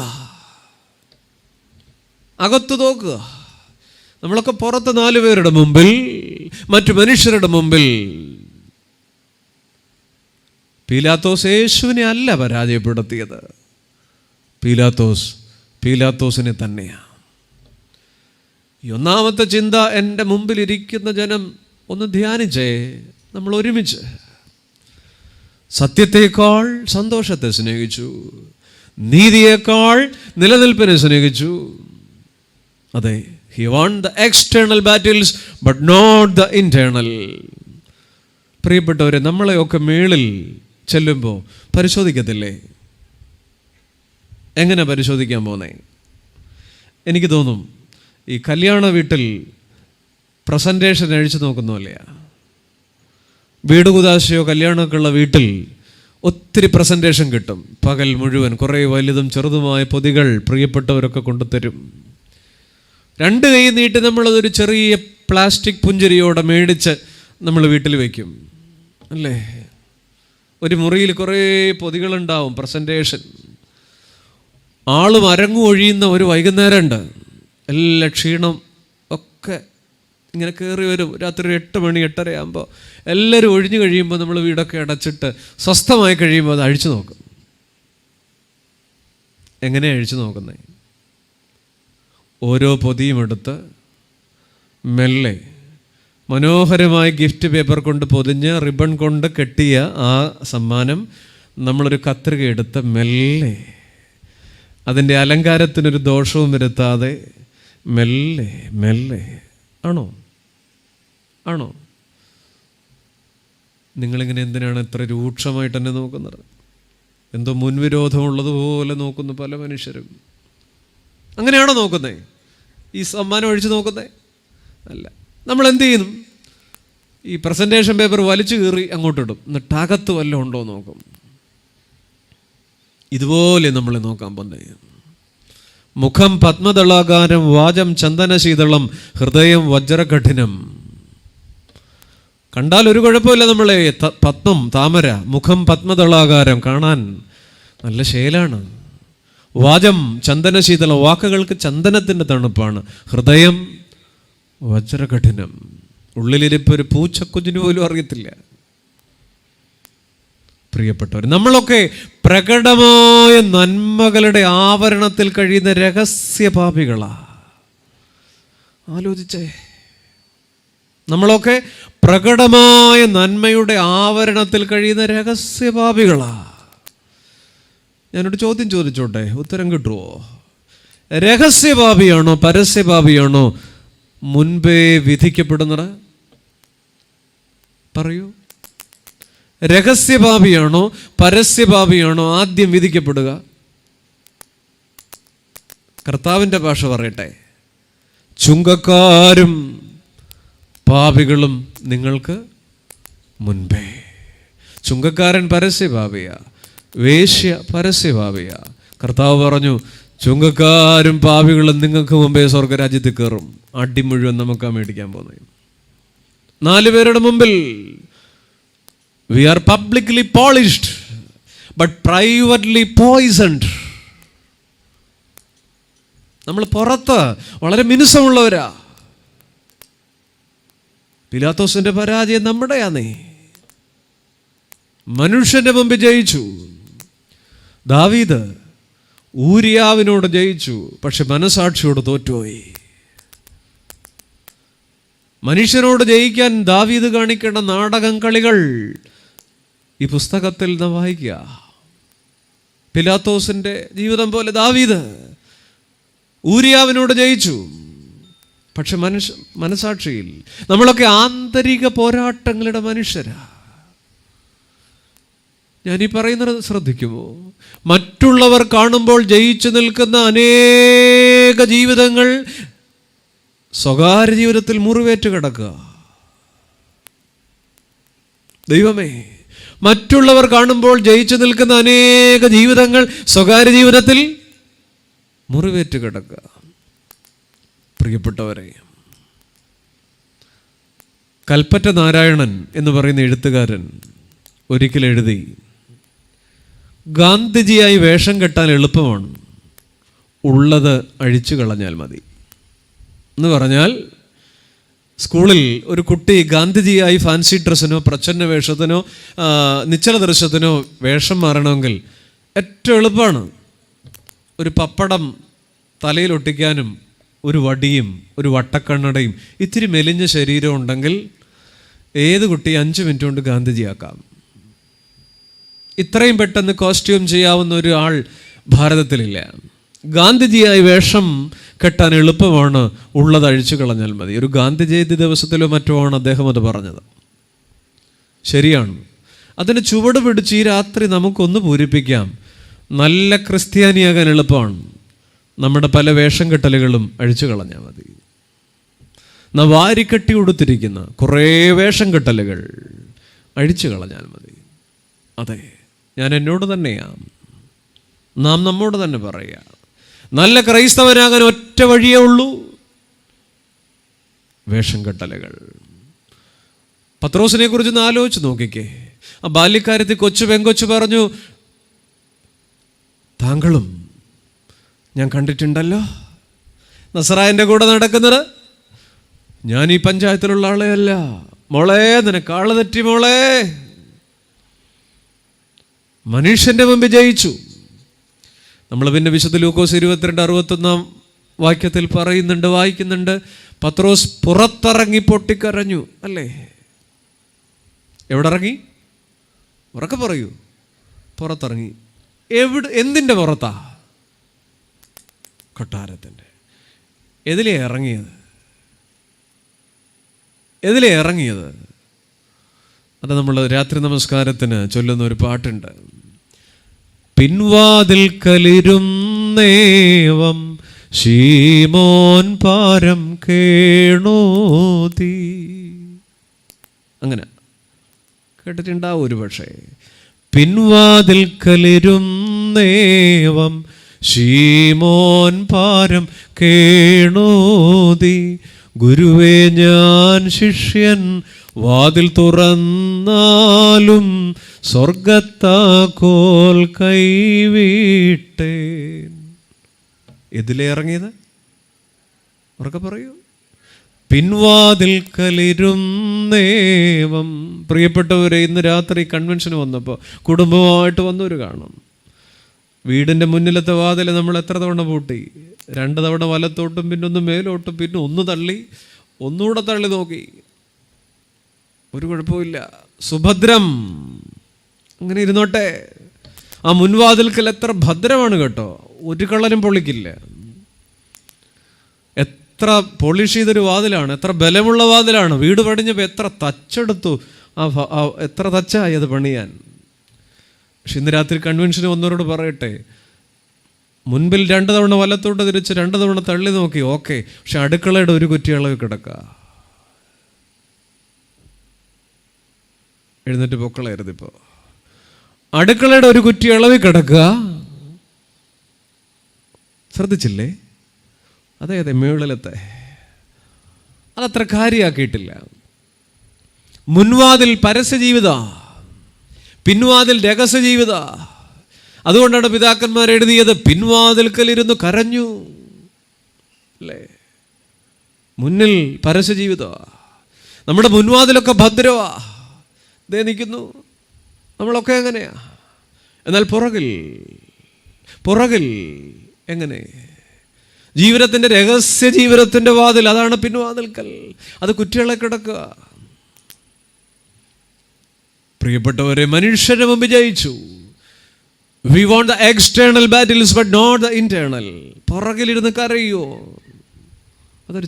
നമ്മളൊക്കെ പുറത്ത് 4 പേരുടെ മുമ്പിൽ, മറ്റു മനുഷ്യരുടെ മുമ്പിൽ. പീലാത്തോസ് യേശുവിനെ അല്ല പരാജയപ്പെടുത്തിയത്, പീലാത്തോസിനെ തന്നെയാണ്. ഈ ഒന്നാമത്തെ ചിന്ത, എൻ്റെ മുമ്പിലിരിക്കുന്ന ജനം ഒന്ന് ധ്യാനിച്ചേ. നമ്മൾ ഒരുമിച്ച് സത്യത്തെക്കാൾ സന്തോഷത്തെ സ്നേഹിച്ചു, നീതിയേക്കാൾ നിലനിൽപ്പിനെ സ്നേഹിച്ചു. അതെ, he won the external battles but not the internal. പ്രിയപ്പെട്ടവരെ, നമ്മളെയൊക്കെ മേളിൽ ചെല്ലുമ്പോൾ പരിശോധിക്കത്തില്ലേ? എങ്ങനെ പരിശോധിക്കാൻ പോന്നേ? എനിക്ക് തോന്നും ഈ കല്യാണ വീട്ടിൽ പ്രസൻറ്റേഷൻ അഴിച്ചു നോക്കുന്നതല്ലേ. വീട് കുതാശയോ കല്യാണമൊക്കെ ഉള്ള വീട്ടിൽ ഒത്തിരി പ്രസൻറ്റേഷൻ കിട്ടും. പകൽ മുഴുവൻ കുറേ വലുതും ചെറുതുമായ പൊതികൾ പ്രിയപ്പെട്ടവരൊക്കെ കൊണ്ടുതരും. 2 കൈ നീട്ടി നമ്മളതൊരു ചെറിയ പ്ലാസ്റ്റിക് പുഞ്ചിരിയോടെ മേടിച്ച് നമ്മൾ വീട്ടിൽ വയ്ക്കും അല്ലേ. ഒരു മുറിയിൽ കുറേ പൊതികളുണ്ടാവും, പ്രസൻറ്റേഷൻ. ആളും അരങ്ങും ഒഴിയുന്ന ഒരു വൈകുന്നേരമുണ്ട്. എല്ലാ ക്ഷീണം ഒക്കെ ഇങ്ങനെ കയറി വരും. രാത്രി 8 മണി 8:30 ആകുമ്പോൾ എല്ലാവരും ഒഴിഞ്ഞു കഴിയുമ്പോൾ നമ്മൾ വീടൊക്കെ അടച്ചിട്ട് സ്വസ്ഥമായി കഴിയുമ്പോൾ അത് അഴിച്ചു നോക്കും. എങ്ങനെയാണ് അഴിച്ചു നോക്കുന്നത്? ഓരോ പൊതിയും എടുത്ത് മെല്ലെ മനോഹരമായി ഗിഫ്റ്റ് പേപ്പർ കൊണ്ട് പൊതിഞ്ഞ് റിബൺ കൊണ്ട് കെട്ടിയ ആ സമ്മാനം നമ്മളൊരു കത്രിക എടുത്ത് മെല്ലെ, അതിൻ്റെ അലങ്കാരത്തിനൊരു ദോഷവും വരുത്താതെ മെല്ലെ മെല്ലെ. ആണോ? നിങ്ങളിങ്ങനെ എന്തിനാണ് ഇത്ര രൂക്ഷമായിട്ട് എന്നെ നോക്കുന്നത്? എന്തോ മുൻവിരോധമുള്ളതുപോലെ നോക്കുന്നു പല മനുഷ്യരും. അങ്ങനെയാണോ നോക്കുന്നേ? ഈ സമ്മാനം ഒഴിച്ച് നോക്കുന്നേ അല്ല. നമ്മൾ എന്ത് ചെയ്യുന്നു? ഈ പ്രസൻറ്റേഷൻ പേപ്പർ വലിച്ചു കീറി അങ്ങോട്ടിടും, എന്നിട്ട് അകത്ത് വല്ലതും ഉണ്ടോ നോക്കും. ഇതുപോലെ നമ്മൾ നോക്കാൻ പോന്നേ. മുഖം പത്മദളാകാരം, വാചം ചന്ദനശീതളം, ഹൃദയം വജ്രകഠിനം. കണ്ടാൽ ഒരു കുഴപ്പമില്ല. നമ്മളെ പത്മം, താമര, മുഖം പത്മദളാകാരം, കാണാൻ നല്ല ശേലാണ്. വാചം ചന്ദനശീതളം, വാക്കുകൾക്ക് ചന്ദനത്തിൻ്റെ തണുപ്പാണ്. ഹൃദയം വജ്രകഠിനം, ഉള്ളിലിരിപ്പ് ഒരു പൂച്ചക്കുഞ്ഞിന് പോലും അറിയത്തില്ല. പ്രിയപ്പെട്ടവർ, നമ്മളൊക്കെ പ്രകടമായ നന്മകളുടെ ആവരണത്തിൽ കഴിയുന്ന രഹസ്യപാപികളാ. ആലോചിച്ചേ, നമ്മളൊക്കെ പ്രകടമായ നന്മയുടെ ആവരണത്തിൽ കഴിയുന്ന രഹസ്യപാപികളാ. ഞാനൊരു ചോദ്യം ചോദിച്ചോട്ടെ, ഉത്തരം കിട്ടുമോ? രഹസ്യപാപിയാണോ പരസ്യപാപിയാണോ മുൻപേ വിധിക്കപ്പെടുന്നത്? പറയൂ. രഹസ്യപാപിയാണോ പരസ്യപാപിയാണോ ആദ്യം വിധിക്കപ്പെടുക? കർത്താവിൻ്റെ ഭാഷ പറയട്ടെ, ചുങ്കക്കാരും പാപികളും നിങ്ങൾക്ക് മുൻപേ. ചുങ്കക്കാരൻ പരസ്യപാപിയാ, വേശ്യ പരസ്യപാപിയാ. കർത്താവ് പറഞ്ഞു, ചുങ്കക്കാരും പാപികളും നിങ്ങൾക്ക് മുമ്പേ സ്വർഗരാജ്യത്തിൽ കയറും. അടി മുഴുവൻ നമുക്കാ മേടിക്കാൻ പോകുന്നത്. 4 പേരുടെ മുമ്പിൽ we are publicly polished but privately poisoned. നമ്മൾ പുറത്ത് വളരെ മിനുസമുള്ളവരാ. പീലാത്തോസിന്റെ പരാജയം നമ്മുടെയാന്നേ. മനുഷ്യന്റെ മുമ്പിൽ ജയിച്ചു. ദാവീദ് ഊരിയാവിനോട് ജയിച്ചു, പക്ഷെ മനസാക്ഷിയോട് തോറ്റുപോയി. മനുഷ്യനോട് ജയിക്കാൻ ദാവീദ് കാണിക്കേണ്ട നാടകം കളികൾ ഈ പുസ്തകത്തിൽ നിന്ന് വായിക്കുക. പീലാത്തോസിന്റെ ജീവിതം പോലെ ദാവീദ് ഊരിയാവിനോട് ജയിച്ചു, പക്ഷെ മനസാക്ഷിയിൽ. നമ്മളൊക്കെ ആന്തരിക പോരാട്ടങ്ങളുടെ മനുഷ്യരാ. ഞാനീ പറയുന്നത് ശ്രദ്ധിക്കുമോ? മറ്റുള്ളവർ കാണുമ്പോൾ ജയിച്ചു നിൽക്കുന്ന അനേക ജീവിതങ്ങൾ സ്വകാര്യ ജീവിതത്തിൽ മുറിവേറ്റ് കിടക്കുക. ദൈവമേ, മറ്റുള്ളവർ കാണുമ്പോൾ ജയിച്ചു നിൽക്കുന്ന അനേക ജീവിതങ്ങൾ സ്വകാര്യ ജീവിതത്തിൽ മുറിവേറ്റ് കിടക്കുക. പ്രിയപ്പെട്ടവരെ, കൽപ്പറ്റ നാരായണൻ എന്ന് പറയുന്ന എഴുത്തുകാരൻ ഒരിക്കൽ എഴുതി, ഗാന്ധിജിയായി വേഷം കെട്ടാൻ എളുപ്പമാണ്, ഉള്ളത് അഴിച്ചു കളഞ്ഞാൽ മതി എന്ന് പറഞ്ഞാൽ, സ്കൂളിൽ ഒരു കുട്ടി ഗാന്ധിജിയായി ഫാൻസി ഡ്രസ്സിനോ പ്രച്ഛന്ന വേഷത്തിനോ നിശ്ചല ദൃശ്യത്തിനോ വേഷം മാറണമെങ്കിൽ ഏറ്റവും എളുപ്പമാണ്. ഒരു പപ്പടം തലയിൽ ഒട്ടിക്കാനും ഒരു വടിയും ഒരു വട്ടക്കണ്ണടയും ഇത്തിരി മെലിഞ്ഞ ശരീരം ഉണ്ടെങ്കിൽ ഏത് കുട്ടി 5 മിനിറ്റ് കൊണ്ട് ഗാന്ധിജിയാക്കാം. ഇത്രയും പെട്ടെന്ന് കോസ്റ്റ്യൂം ചെയ്യാവുന്ന ഒരു ആൾ ഭാരതത്തിലില്ല. ഗാന്ധിജിയായി വേഷം കെട്ടാൻ എളുപ്പമാണ്, ഉള്ളത് അഴിച്ചു കളഞ്ഞാൽ മതി. ഒരു ഗാന്ധി ജയന്തി ദിവസത്തിലോ മറ്റോ ആണ് അദ്ദേഹം അത് പറഞ്ഞത്. ശരിയാണ്. അതിന് ചുവട് പിടിച്ച് ഈ രാത്രി നമുക്കൊന്ന് പൂരിപ്പിക്കാം. നല്ല ക്രിസ്ത്യാനിയാകാൻ എളുപ്പമാണ്, നമ്മുടെ പല വേഷം കെട്ടലുകളും അഴിച്ചു കളഞ്ഞാൽ മതി. വാരിക്കെട്ടി കൊടുത്തിരിക്കുന്ന കുറേ വേഷം കെട്ടലുകൾ അഴിച്ചു കളഞ്ഞാൽ മതി. അതെ, ഞാൻ എന്നോട് തന്നെയാണ്, നാം നമ്മോട് തന്നെ പറയുക. നല്ല ക്രൈസ്തവനാകാൻ ഒറ്റ വഴിയേ ഉള്ളൂ, വേഷം കെട്ടലുകൾ. പത്രോസിനെ കുറിച്ച് ഒന്ന് ആലോചിച്ച് നോക്കിക്കേ. ആ ബാല്യക്കാരത്തിൽ പെങ്കൊച്ചു പറഞ്ഞു, താങ്കളും ഞാൻ കണ്ടിട്ടുണ്ടല്ലോ നസറായൻ്റെ കൂടെ നടക്കുന്നത്. ഞാൻ ഈ പഞ്ചായത്തിലുള്ള ആളെയല്ല മോളെ, നിനക്ക് ആള് തെറ്റി മോളെ. മനുഷ്യന്റെ മുമ്പിൽ ജയിച്ചു. നമ്മൾ പിന്നെ വിശുദ്ധ ലൂക്കോസ് 22:61 വാക്യത്തിൽ വായിക്കുന്നുണ്ട്, പത്രോസ് പുറത്തിറങ്ങി പൊട്ടിക്കരഞ്ഞു. അല്ലേ? എവിടെ ഇറങ്ങി? ഉറക്കെ പറയൂ. പുറത്തിറങ്ങി. എന്തിൻ്റെ പുറത്താ? കൊട്ടാരത്തിൻ്റെ. എതിലേ ഇറങ്ങിയത്? അത് നമ്മൾ രാത്രി നമസ്കാരത്തിന് ചൊല്ലുന്ന ഒരു പാട്ടുണ്ട്. പിൻവാതിൽക്കലിരുന്നേവം ശീമോൻ പാരം കേണോതി. അങ്ങനെ കേട്ടിട്ടുണ്ടാവും ഒരു പക്ഷേ. പിൻവാതിൽക്കലിരുന്നേവം ശീമോൻ പാരം കേണോതി. ഗുരുവേ ഞാൻ ശിഷ്യൻ, വാതിൽ തുറന്നാലും സ്വർഗത്താക്കോൽ കൈവിട്ടേൻ. ഇതിലേ ഇറങ്ങിയത്? ഉറക്കെ പറയൂ. പിൻവാതിൽക്കലിരുന്നേവം. പ്രിയപ്പെട്ടവരെ, ഇന്ന് രാത്രി കൺവെൻഷന് വന്നപ്പോൾ കുടുംബമായിട്ട് വന്നവർ കാണും. വീടിൻ്റെ മുന്നിലത്തെ വാതിൽ നമ്മൾ എത്ര തവണ പൂട്ടി? 2 തവണ വലത്തോട്ടും പിന്നെ ഒന്ന് മേലോട്ടും പിന്നെ ഒന്ന് തള്ളി, ഒന്നുകൂടെ തള്ളി നോക്കി. ഒരു കുഴപ്പമില്ല, സുഭദ്രം, അങ്ങനെ ഇരുന്നോട്ടെ. ആ മുൻവാതിൽക്കൽ എത്ര ഭദ്രമാണ് കേട്ടോ, ഒരു കള്ളനും പൊളിക്കില്ല. എത്ര പോളിഷ് ചെയ്തൊരു വാതിലാണ്, എത്ര ബലമുള്ള വാതിലാണ്. വീട് പണിഞ്ഞപ്പോൾ എത്ര തച്ചെടുത്തു, എത്ര തച്ചായി അത് പണിയാൻ. പക്ഷെ ഇന്ന് രാത്രി കൺവെൻഷന് വന്നവരോട് പറയട്ടെ, മുൻപിൽ 2 തവണ വലത്തോട്ട് തിരിച്ച് 2 തവണ തള്ളി നോക്കി, ഓക്കെ. പക്ഷെ അടുക്കളയുടെ ഒരു കുറ്റി ഇളവ് കിടക്കുക. എഴുന്നേറ്റ് പൊക്കളായിരുന്നു. ഇപ്പോൾ അടുക്കളയുടെ ഒരു കുറ്റി ഇളവി കിടക്കുക. ശ്രദ്ധിച്ചില്ലേ? അതെ, മേളിലത്തെ അതത്ര കാര്യമാക്കിയിട്ടില്ല. മുൻവാതിൽ പരസ്യ ജീവിത, പിൻവാതിൽ രഹസ്യ ജീവിത. അതുകൊണ്ടാണ് പിതാക്കന്മാർ എഴുതിയത്, പിൻവാതിൽക്കലിരുന്ന് കരഞ്ഞു. അല്ലേ? മുന്നിൽ പരസ്യ ജീവിത, നമ്മുടെ മുൻവാതിലൊക്കെ ഭദ്രവാ, ദേ നിൽക്കുന്നു, നമ്മളൊക്കെ എങ്ങനെയാ. എന്നാൽ പുറകിൽ എങ്ങനെ? ജീവിതത്തിൻ്റെ രഹസ്യ ജീവിതത്തിൻ്റെ വാതിൽ, അതാണ് പിൻവാതിൽക്കൽ. അത് കുറ്റികളെ കിടക്കുക. പ്രിയപ്പെട്ടവരെ, മനുഷ്യരുടെ മുമ്പ് ജയിച്ചു. We want the external battles but not the internal. പുറകിലിരുന്ന് കരയോ? അതൊരു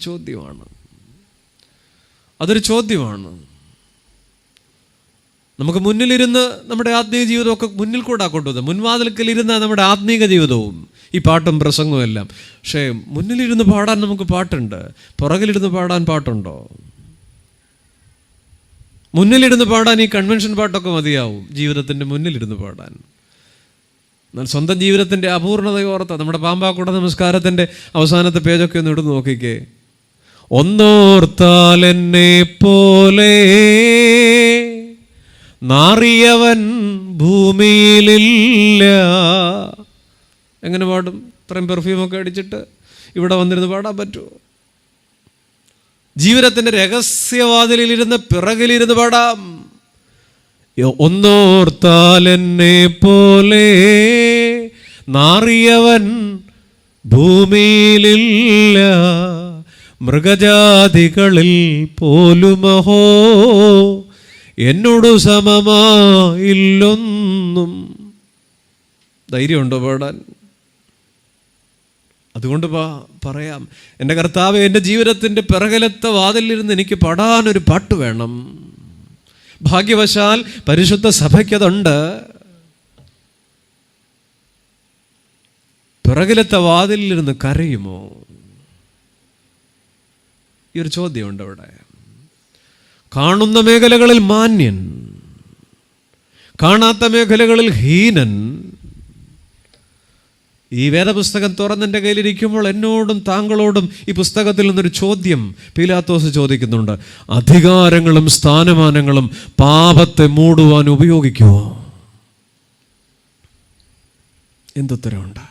ചോദ്യമാണ്. നമുക്ക് മുന്നിലിരുന്ന് നമ്മുടെ ആത്മീയ ജീവിതമൊക്കെ മുന്നിൽ കൂടെ കൊണ്ടുവന്നത്. മുൻവാതിൽക്കലിരുന്ന നമ്മുടെ ആത്മീക ജീവിതവും ഈ പാട്ടും പ്രസംഗവും എല്ലാം. പക്ഷേ മുന്നിലിരുന്ന് പാടാൻ നമുക്ക് പാട്ടുണ്ട്, പുറകിലിരുന്ന് പാടാൻ പാട്ടുണ്ടോ? മുന്നിലിരുന്ന് പാടാൻ ഈ കൺവെൻഷൻ പാട്ടൊക്കെ മതിയാവും, ജീവിതത്തിൻ്റെ മുന്നിലിരുന്ന് പാടാൻ. എന്നാൽ സ്വന്തം ജീവിതത്തിൻ്റെ അപൂർണതയോർത്ത നമ്മുടെ പാമ്പാക്കുട നമസ്കാരത്തിൻ്റെ അവസാനത്തെ പേജൊക്കെ ഒന്ന് എടുത്ത് നോക്കിക്കേ. ഒന്നോർത്താൽ എന്നെ പോലെ നാറിയവൻ ഭൂമിയിലില്ല. എങ്ങനെ പാടും? ഇത്രയും പെർഫ്യൂമൊക്കെ അടിച്ചിട്ട് ഇവിടെ വന്നിരുന്ന് പാടാൻ പറ്റുമോ? ജീവിതത്തിൻ്റെ രഹസ്യവാതിലിരുന്ന് പിറകിലിരുന്ന് പാടാം. ഒന്നോർത്താൽ എന്നെ പോലെ നാറിയവൻ ഭൂമിയിലില്ല, മൃഗജാതികളിൽ പോലുമഹോ എന്നോട് സമമായില്ലൊന്നും. ധൈര്യമുണ്ടോ പാടാൻ? അതുകൊണ്ട് പറയാം, എൻ്റെ കർത്താവേ, എൻ്റെ ജീവിതത്തിൻ്റെ പിറകിലത്തെ വാതിലിരുന്ന് എനിക്ക് പാടാനൊരു പാട്ട് വേണം. ഭാഗ്യവശാൽ പരിശുദ്ധ സഭയ്ക്കതുണ്ട്. പിറകിലത്തെ വാതിലിരുന്ന് കരയുമോ? ഈ ഒരു ചോദ്യമുണ്ട് അവിടെ. കാണുന്ന മേഖലകളിൽ മാന്യൻ, കാണാത്ത മേഖലകളിൽ ഹീനൻ. ഈ വേദപുസ്തകം തുറന്നെൻ്റെ കയ്യിലിരിക്കുമ്പോൾ എന്നോടും താങ്കളോടും ഈ പുസ്തകത്തിൽ നിന്നൊരു ചോദ്യം പീലാത്തോസ് ചോദിക്കുന്നുണ്ട്. അധികാരങ്ങളും സ്ഥാനമാനങ്ങളും പാപത്തെ മൂടുവാൻ ഉപയോഗിക്കുമോ? എന്തുത്തരമുണ്ട്?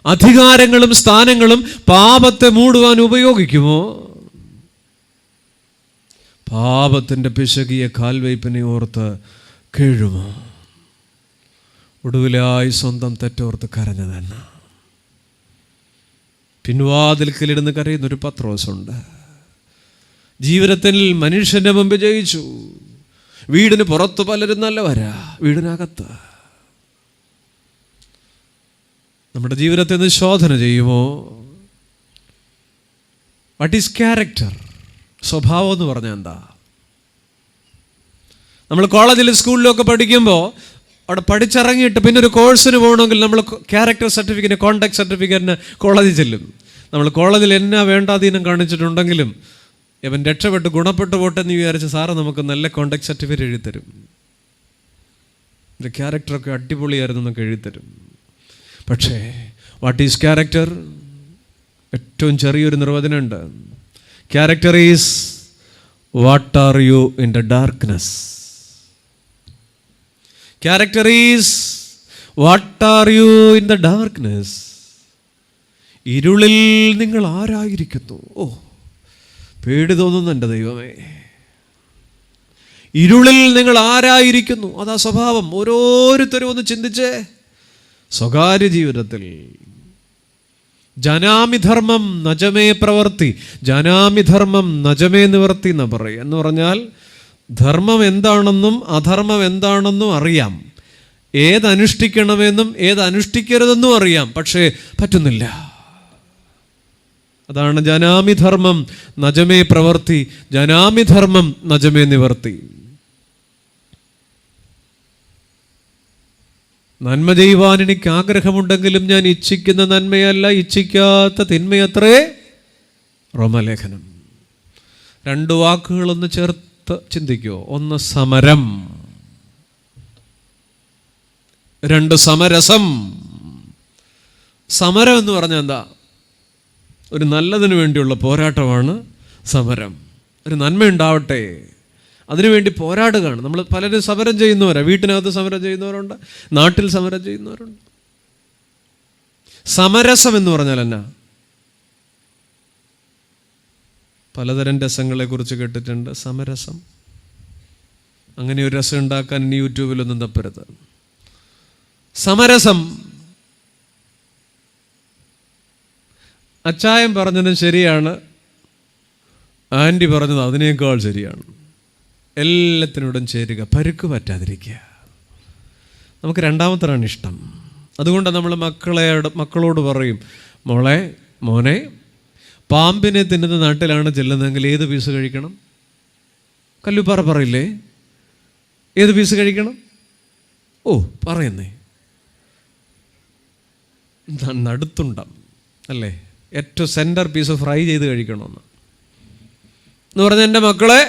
അധികാരങ്ങളും സ്ഥാനങ്ങളും പാപത്തെ മൂടുവാൻ ഉപയോഗിക്കുമോ? പാപത്തിൻ്റെ പിശകിയ കാൽവയ്പിനെ ഓർത്ത് കേഴുമോ? ഒടുവിലായി സ്വന്തം തെറ്റോർത്ത് കരഞ്ഞു തന്നെ. പിൻവാതിൽക്കലിരുന്ന് കരയുന്നൊരു പത്രോസുണ്ട്. ജീവിതത്തിൽ മനുഷ്യൻ്റെ മുമ്പ് ജയിച്ചു. വീടിന് പുറത്ത് പലരും നല്ലവരാ, വീടിനകത്ത്. നമ്മുടെ ജീവിതത്തിൽ നിന്ന് ശോധന ചെയ്യുമോ? What is character? സ്വഭാവം എന്ന് പറഞ്ഞാൽ എന്താ? നമ്മൾ കോളേജിലും സ്കൂളിലൊക്കെ പഠിക്കുമ്പോൾ അവിടെ പഠിച്ചിറങ്ങിയിട്ട് പിന്നെ ഒരു കോഴ്സിന് പോകണമെങ്കിൽ നമ്മൾ ക്യാരക്ടർ സർട്ടിഫിക്കറ്റ്, കോണ്ടാക്ട് സർട്ടിഫിക്കറ്റിന് കോളേജിൽ ചെല്ലും. നമ്മൾ കോളേജിൽ എന്നാ വേണ്ടാധീനം കാണിച്ചിട്ടുണ്ടെങ്കിലും ഇവൻ രക്ഷപ്പെട്ട് ഗുണപ്പെട്ടു പോട്ടെന്ന് വിചാരിച്ച് സാറ് നമുക്ക് നല്ല കോണ്ടാക്ട് സർട്ടിഫിക്കറ്റ് എഴുതിത്തരും. എൻ്റെ ക്യാരക്ടറൊക്കെ അടിപൊളിയായിരുന്നു എന്നൊക്കെ എഴുതിത്തരും. പക്ഷേ വാട്ട് ഈസ് ക്യാരക്ടർ? ഏറ്റവും ചെറിയൊരു നിർവചനമുണ്ട്. Character is what are you in the darkness. Character is what are you in the darkness. ഇരുളിൽ നിങ്ങൾ ആരായിരിക്കുന്നു? ഓ, പേടി തോന്നുന്നു എൻ്റെ ദൈവമേ. ഇരുളിൽ നിങ്ങൾ ആരായിരിക്കുന്നു? അതാ സ്വഭാവം. ഓരോരുത്തരും ഒന്ന് ചിന്തിച്ചേ. സ്വകാര്യ ജീവിതത്തിൽ ജനാമി ധർമ്മം നജമേ പ്രവർത്തി, ജനാമി ധർമ്മം നജമേ നിവർത്തി എന്ന് പറയും. എന്ന് പറഞ്ഞാൽ ധർമ്മം എന്താണെന്നും അധർമ്മം എന്താണെന്നും അറിയാം, ഏതനുഷ്ഠിക്കണമെന്നും ഏതനുഷ്ഠിക്കരുതെന്നും അറിയാം, പക്ഷേ പറ്റുന്നില്ല. അതാണ് ജനാമി ധർമ്മം നജമേ പ്രവർത്തി, ജനാമി ധർമ്മം നജമേ നിവർത്തി. നന്മ ചെയ്യുവാൻ എനിക്ക് ആഗ്രഹമുണ്ടെങ്കിലും ഞാൻ ഇച്ഛിക്കുന്ന നന്മയല്ല, ഇച്ഛിക്കാത്ത തിന്മയത്രേ. റോമാലേഖനം. 2 വാക്കുകളൊന്ന് ചേർത്ത് ചിന്തിക്കോ. ഒന്ന് സമരം, 2 സമരസം. സമരം എന്ന് പറഞ്ഞാൽ എന്താ? ഒരു നല്ലതിന് വേണ്ടിയുള്ള പോരാട്ടമാണ് സമരം. ഒരു നന്മ ഉണ്ടാവട്ടെ, അതിനുവേണ്ടി പോരാടുകയാണ്. നമ്മൾ പലരും സമരം ചെയ്യുന്നവരാണ്. വീട്ടിനകത്ത് സമരം ചെയ്യുന്നവരുണ്ട്, നാട്ടിൽ സമരം ചെയ്യുന്നവരുണ്ട്. സമരസം എന്ന് പറഞ്ഞാൽ എന്നാ? പലതരം രസങ്ങളെക്കുറിച്ച് കേട്ടിട്ടുണ്ട്. സമരസം, അങ്ങനെ ഒരു രസം ഉണ്ടാക്കാൻ ഇനി യൂട്യൂബിലൊന്നും തപ്പരുത്. സമരസം. അച്ചായൻ പറഞ്ഞതും ശരിയാണ്, ആൻറ്റി പറഞ്ഞത് അതിനേക്കാൾ ശരിയാണ്. എല്ലാത്തിനോടും ചേരുക, പരുക്ക് പറ്റാതിരിക്കുക. നമുക്ക് രണ്ടാമത്താണ് ഇഷ്ടം. അതുകൊണ്ടാണ് നമ്മൾ മക്കളോട് പറയും, മോനെ പാമ്പിനെ തിന്നുന്ന നാട്ടിലാണ് ചെല്ലുന്നതെങ്കിൽ ഏത് പീസ് കഴിക്കണം? കല്ലുപ്പാറ പറയില്ലേ ഏത് പീസ് കഴിക്കണം? ഓ, പറയുന്നേ നടുത്തുണ്ടം അല്ലേ, ഏറ്റവും സെൻറ്റർ പീസ് ഫ്രൈ ചെയ്ത് കഴിക്കണമെന്ന് പറഞ്ഞാൽ എൻ്റെ മക്കളെ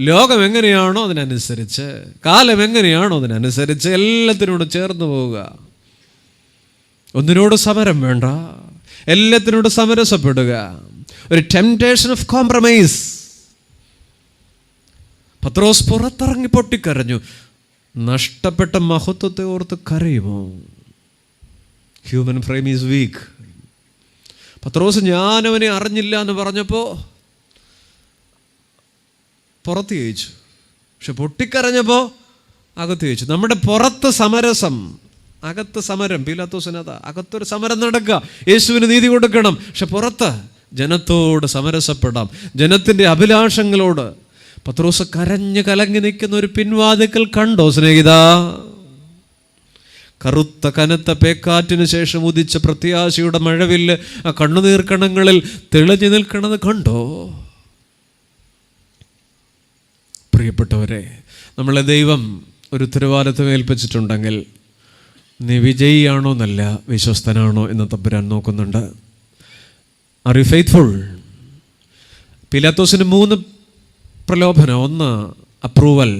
ലോകം എങ്ങനെയാണോ അതിനനുസരിച്ച്, കാലം എങ്ങനെയാണോ അതിനനുസരിച്ച് എല്ലാത്തിനോടും ചേർന്ന് പോവുക. ഒന്നിനോട് സമരം വേണ്ട, എല്ലാത്തിനോട് സമരസപ്പെടുക. ഒരു ടെംപ്റ്റേഷൻ ഓഫ് കോംപ്രമൈസ്. പത്രോസ് പുറത്തിറങ്ങി പൊട്ടിക്കരഞ്ഞു. നഷ്ടപ്പെട്ട മഹത്വത്തെ ഓർത്ത് കരയുമോ? Human frame is weak. പത്രോസ് ഞാനവനെ അറിഞ്ഞില്ല എന്ന് പറഞ്ഞപ്പോൾ പുറത്ത് ജയിച്ചു, പക്ഷെ പൊട്ടിക്കരഞ്ഞപ്പോൾ അകത്ത് ജയിച്ചു. നമ്മുടെ പുറത്ത് സമരസം, അകത്ത് സമരം. പീലാത്തോസിനതാ അകത്തൊരു സമരം നടക്കുക, യേശുവിന് നീതി കൊടുക്കണം. പക്ഷെ പുറത്ത് ജനത്തോട് സമരസപ്പെടാം, ജനത്തിൻ്റെ അഭിലാഷങ്ങളോട്. പത്രോസ് കരഞ്ഞ് കലങ്ങി നിൽക്കുന്ന ഒരു പിൻവാതിക്കൽ കണ്ടോ സ്നേഹിതാ? കറുത്ത കനത്ത പേക്കാറ്റിന് ശേഷം ഉദിച്ച പ്രത്യാശയുടെ മഴവില്ല് ആ കണ്ണുനീർക്കണങ്ങളിൽ തെളിഞ്ഞു നിൽക്കണത് കണ്ടോ? പ്രിയപ്പെട്ടവരെ, നമ്മളെ ദൈവം ഒരു ഉത്തരവാദിത്വം ഏൽപ്പിച്ചിട്ടുണ്ടെങ്കിൽ നീ വിജയിയാണോ എന്നല്ല, വിശ്വസ്തനാണോ എന്ന് തമ്പുരാൻ നോക്കുന്നുണ്ട്. Are you faithful? പീലാത്തോസിന് 3 പ്രലോഭനം. 1, അപ്രൂവൽ,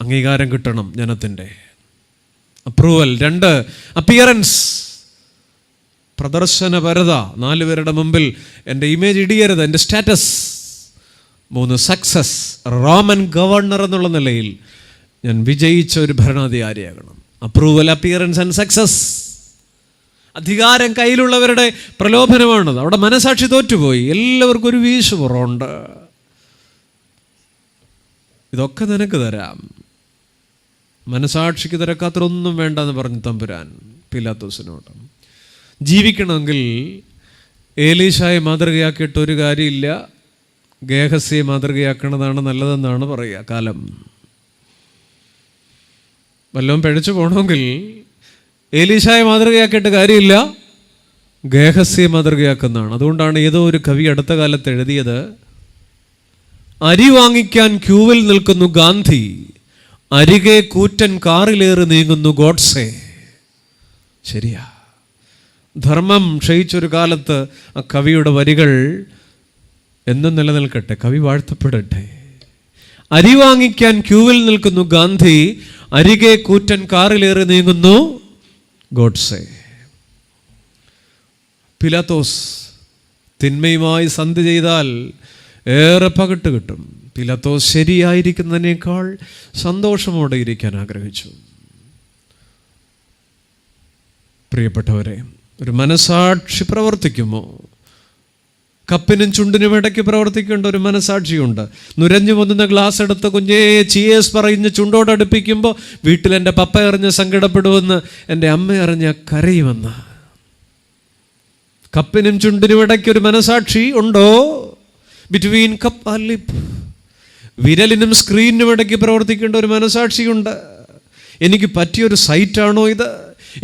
അംഗീകാരം കിട്ടണം ജനത്തിൻ്റെ അപ്രൂവൽ. 2, അപ്പിയറൻസ്, പ്രദർശനപരത. 4 പേരുടെ മുമ്പിൽ എൻ്റെ ഇമേജ് ഇടിയരുത്, എൻ്റെ സ്റ്റാറ്റസ്. 3, സക്സസ്, റോമൻ ഗവർണർ എന്നുള്ള നിലയിൽ ഞാൻ വിജയിച്ച ഒരു ഭരണാധികാരിയാകണം. Approval, appearance and success. അധികാരം കയ്യിലുള്ളവരുടെ പ്രലോഭനമാണത്. അവിടെ മനസാക്ഷി തോറ്റുപോയി. എല്ലാവർക്കും ഒരു വീശുപുറമുണ്ട്. ഇതൊക്കെ നിനക്ക് തരാം, മനസാക്ഷിക്ക് തിരക്കാത്തൊന്നും വേണ്ടെന്ന് പറഞ്ഞു തമ്പുരാൻ പീലാത്തോസിനോട്. ജീവിക്കണമെങ്കിൽ ഏലീശായെ മാതൃകയാക്കിയിട്ട് ഒരു കാര്യമില്ല, ഗേഹസിയെ മാതൃകയാക്കണതാണ് നല്ലതെന്നാണ് പറയുക കാലം. വല്ലതും പിഴച്ചു പോകണമെങ്കിൽ ഏലീശായെ മാതൃകയാക്കിയിട്ട് കാര്യമില്ല, ഗേഹസിയെ മാതൃകയാക്കുന്നതാണ്. അതുകൊണ്ടാണ് ഏതോ ഒരു കവി അടുത്ത കാലത്ത് എഴുതിയത്, അരി വാങ്ങിക്കാൻ ക്യൂവിൽ നിൽക്കുന്നു ഗാന്ധി, അരികെ കൂറ്റൻ കാറിലേറി നീങ്ങുന്നു ഗോഡ്സെ. ശരിയാ, ധർമ്മം ക്ഷയിച്ചൊരു കാലത്ത് ആ കവിയുടെ വരികൾ എന്നും നിലനിൽക്കട്ടെ, കവി വാഴ്ത്തപ്പെടട്ടെ. അരി വാങ്ങിക്കാൻ ക്യൂവിൽ നിൽക്കുന്നു ഗാന്ധി, അരികെ കൂറ്റൻ കാറിലേറി നീങ്ങുന്നു ഗോഡ്സെ. പീലാത്തോസ് തിന്മയുമായി സന്ധി ചെയ്താൽ ഏറെ പകിട്ട് കിട്ടും. പീലാത്തോസ് ശരിയായിരിക്കുന്നതിനേക്കാൾ സന്തോഷമോടെ ഇരിക്കാൻ ആഗ്രഹിച്ചു. പ്രിയപ്പെട്ടവരെ, ഒരു മനസാക്ഷി പ്രവർത്തിക്കുമോ? കപ്പിനും ചുണ്ടിനും ഇടയ്ക്ക് പ്രവർത്തിക്കേണ്ട ഒരു മനസാക്ഷിയുണ്ട്. നുരഞ്ഞു പൊന്നുന്ന ഗ്ലാസ് എടുത്ത് കുഞ്ഞേ ചീയേഴ്സ് പറഞ്ഞ് ചുണ്ടോടടുപ്പിക്കുമ്പോൾ വീട്ടിലെൻ്റെ പപ്പ അറിഞ്ഞ് സങ്കടപ്പെടുമെന്ന്, എൻ്റെ അമ്മ അറിഞ്ഞ കരയുമെന്ന്. കപ്പിനും ചുണ്ടിനും ഇടയ്ക്ക് ഒരു മനസാക്ഷി ഉണ്ടോ? Between cup and lip. വിരലിനും സ്ക്രീനിനും ഇടയ്ക്ക് പ്രവർത്തിക്കേണ്ട ഒരു മനസാക്ഷിയുണ്ട്. എനിക്ക് പറ്റിയൊരു സൈറ്റാണോ ഇത്?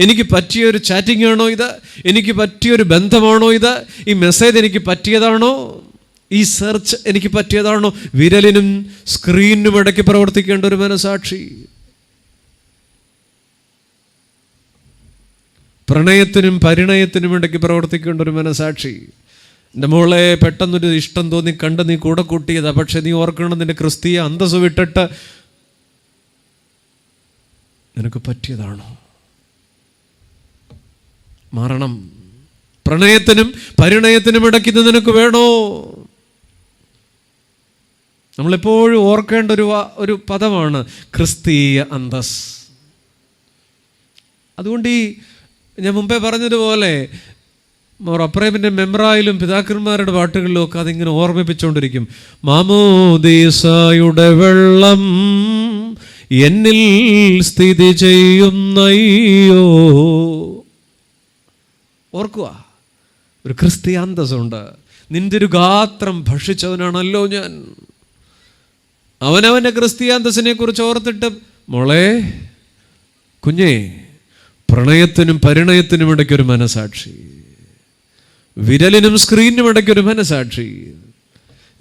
എനിക്ക് പറ്റിയൊരു ചാറ്റിംഗ് ആണോ ഇത്? എനിക്ക് പറ്റിയൊരു ബന്ധമാണോ ഇത്? ഈ മെസ്സേജ് എനിക്ക് പറ്റിയതാണോ? ഈ സെർച്ച് എനിക്ക് പറ്റിയതാണോ? വിരലിനും സ്ക്രീനിനും ഇടയ്ക്ക് പ്രവർത്തിക്കേണ്ട ഒരു മനസാക്ഷി. പ്രണയത്തിനും പരിണയത്തിനും ഇടയ്ക്ക് പ്രവർത്തിക്കേണ്ട ഒരു മനസാക്ഷി. എൻ്റെ മോളെ പെട്ടെന്നൊരു ഇഷ്ടം തോന്നി കണ്ട് നീ കൂടെ കൂട്ടിയതാ, പക്ഷെ നീ ഓർക്കണം, നിന്റെ ക്രിസ്തീയ അന്തസ്സ് വിട്ടിട്ട് നിനക്ക് പറ്റിയതാണോ? മാറണം. പ്രണയത്തിനും പരിണയത്തിനും ഇടയ്ക്ക് ഇത് നിനക്ക് വേണോ? നമ്മളെപ്പോഴും ഓർക്കേണ്ട ഒരു പദമാണ് ക്രിസ്തീയ അന്തസ്. അതുകൊണ്ട് ഞാൻ മുമ്പേ പറഞ്ഞതുപോലെ അപ്രേമിൻ്റെ മെമ്രായിലും പിതാക്കന്മാരുടെ പാട്ടുകളിലും ഒക്കെ അതിങ്ങനെ ഓർമ്മിപ്പിച്ചുകൊണ്ടിരിക്കും. മാമോദീസായുടെ വെള്ളം എന്നിൽ സ്ഥിതി ചെയ്യുന്നയ്യോ. ഓർക്കുക, ഒരു ക്രിസ്തീയ അന്തസ്സുണ്ട്. നിന്റെ ഒരു ഗാത്രം ഭക്ഷിച്ചവനാണല്ലോ ഞാൻ. അവനവൻ്റെ ക്രിസ്തീയ അന്തസ്സിനെ കുറിച്ച് ഓർത്തിട്ട്, മോളെ കുഞ്ഞേ, പ്രണയത്തിനും പരിണയത്തിനും ഇടയ്ക്കൊരു മനസാക്ഷി, വിരലിനും സ്ക്രീനിനും ഇടയ്ക്കൊരു മനസാക്ഷി.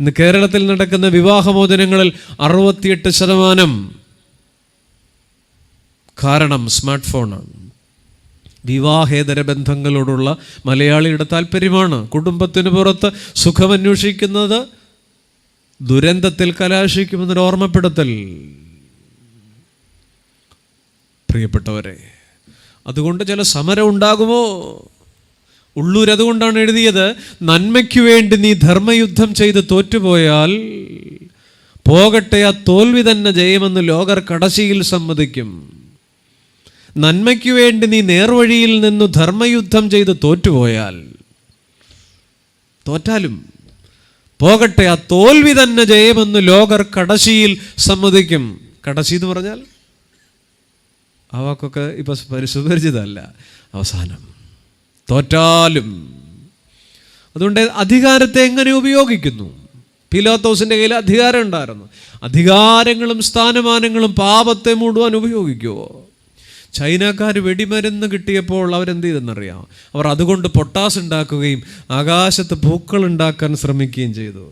ഇന്ന് കേരളത്തിൽ നടക്കുന്ന വിവാഹമോചനങ്ങളിൽ 68% കാരണം സ്മാർട്ട് ഫോണാണ്. വിവാഹേതര ബന്ധങ്ങളോടുള്ള മലയാളിയുടെ താല്പര്യമാണ്. കുടുംബത്തിന് പുറത്ത് സുഖമന്വേഷിക്കുന്നത് ദുരന്തത്തിൽ കലാശിക്കുമെന്നൊരു ഓർമ്മപ്പെടുത്തൽ. പ്രിയപ്പെട്ടവരെ, അതുകൊണ്ട് ചില സമരം ഉണ്ടാകുമോ? ഉള്ളൂർ അതുകൊണ്ടാണ് എഴുതിയത്, നന്മയ്ക്കു വേണ്ടി നീ ധർമ്മയുദ്ധം ചെയ്ത് തോറ്റുപോയാൽ പോകട്ടെ, ആ തോൽവി തന്നെ ജയമെന്ന് ലോകർ കടശിയിൽ സമ്മതിക്കും. നന്മയ്ക്കു വേണ്ടി നീ നേർവഴിയിൽ നിന്നു ധർമ്മയുദ്ധം ചെയ്ത് തോറ്റാലും പോകട്ടെ, ആ തോൽവി തന്നെ ജയമെന്ന് ലോകർ കടശിയിൽ സമ്മതിക്കും. കടശി എന്ന് പറഞ്ഞാൽ ആ വാക്കൊക്കെ ഇപ്പൊ സുപരിചിതമല്ല. അവസാനം തോറ്റാലും. അതുകൊണ്ട് അധികാരത്തെ എങ്ങനെ ഉപയോഗിക്കുന്നു? പീലാത്തോസിന്റെ കയ്യിൽ അധികാരം ഉണ്ടായിരുന്നു. അധികാരങ്ങളും സ്ഥാനമാനങ്ങളും പാപത്തെ മൂടുവാൻ ഉപയോഗിക്കുമോ? ചൈനക്കാർ വെടിമരുന്ന് കിട്ടിയപ്പോൾ അവരെന്ത് ചെയ്തെന്നറിയാം? അവർ അതുകൊണ്ട് പൊട്ടാസ് ഉണ്ടാക്കുകയും ആകാശത്ത് പൂക്കൾ ഉണ്ടാക്കാൻ ശ്രമിക്കുകയും ചെയ്തു.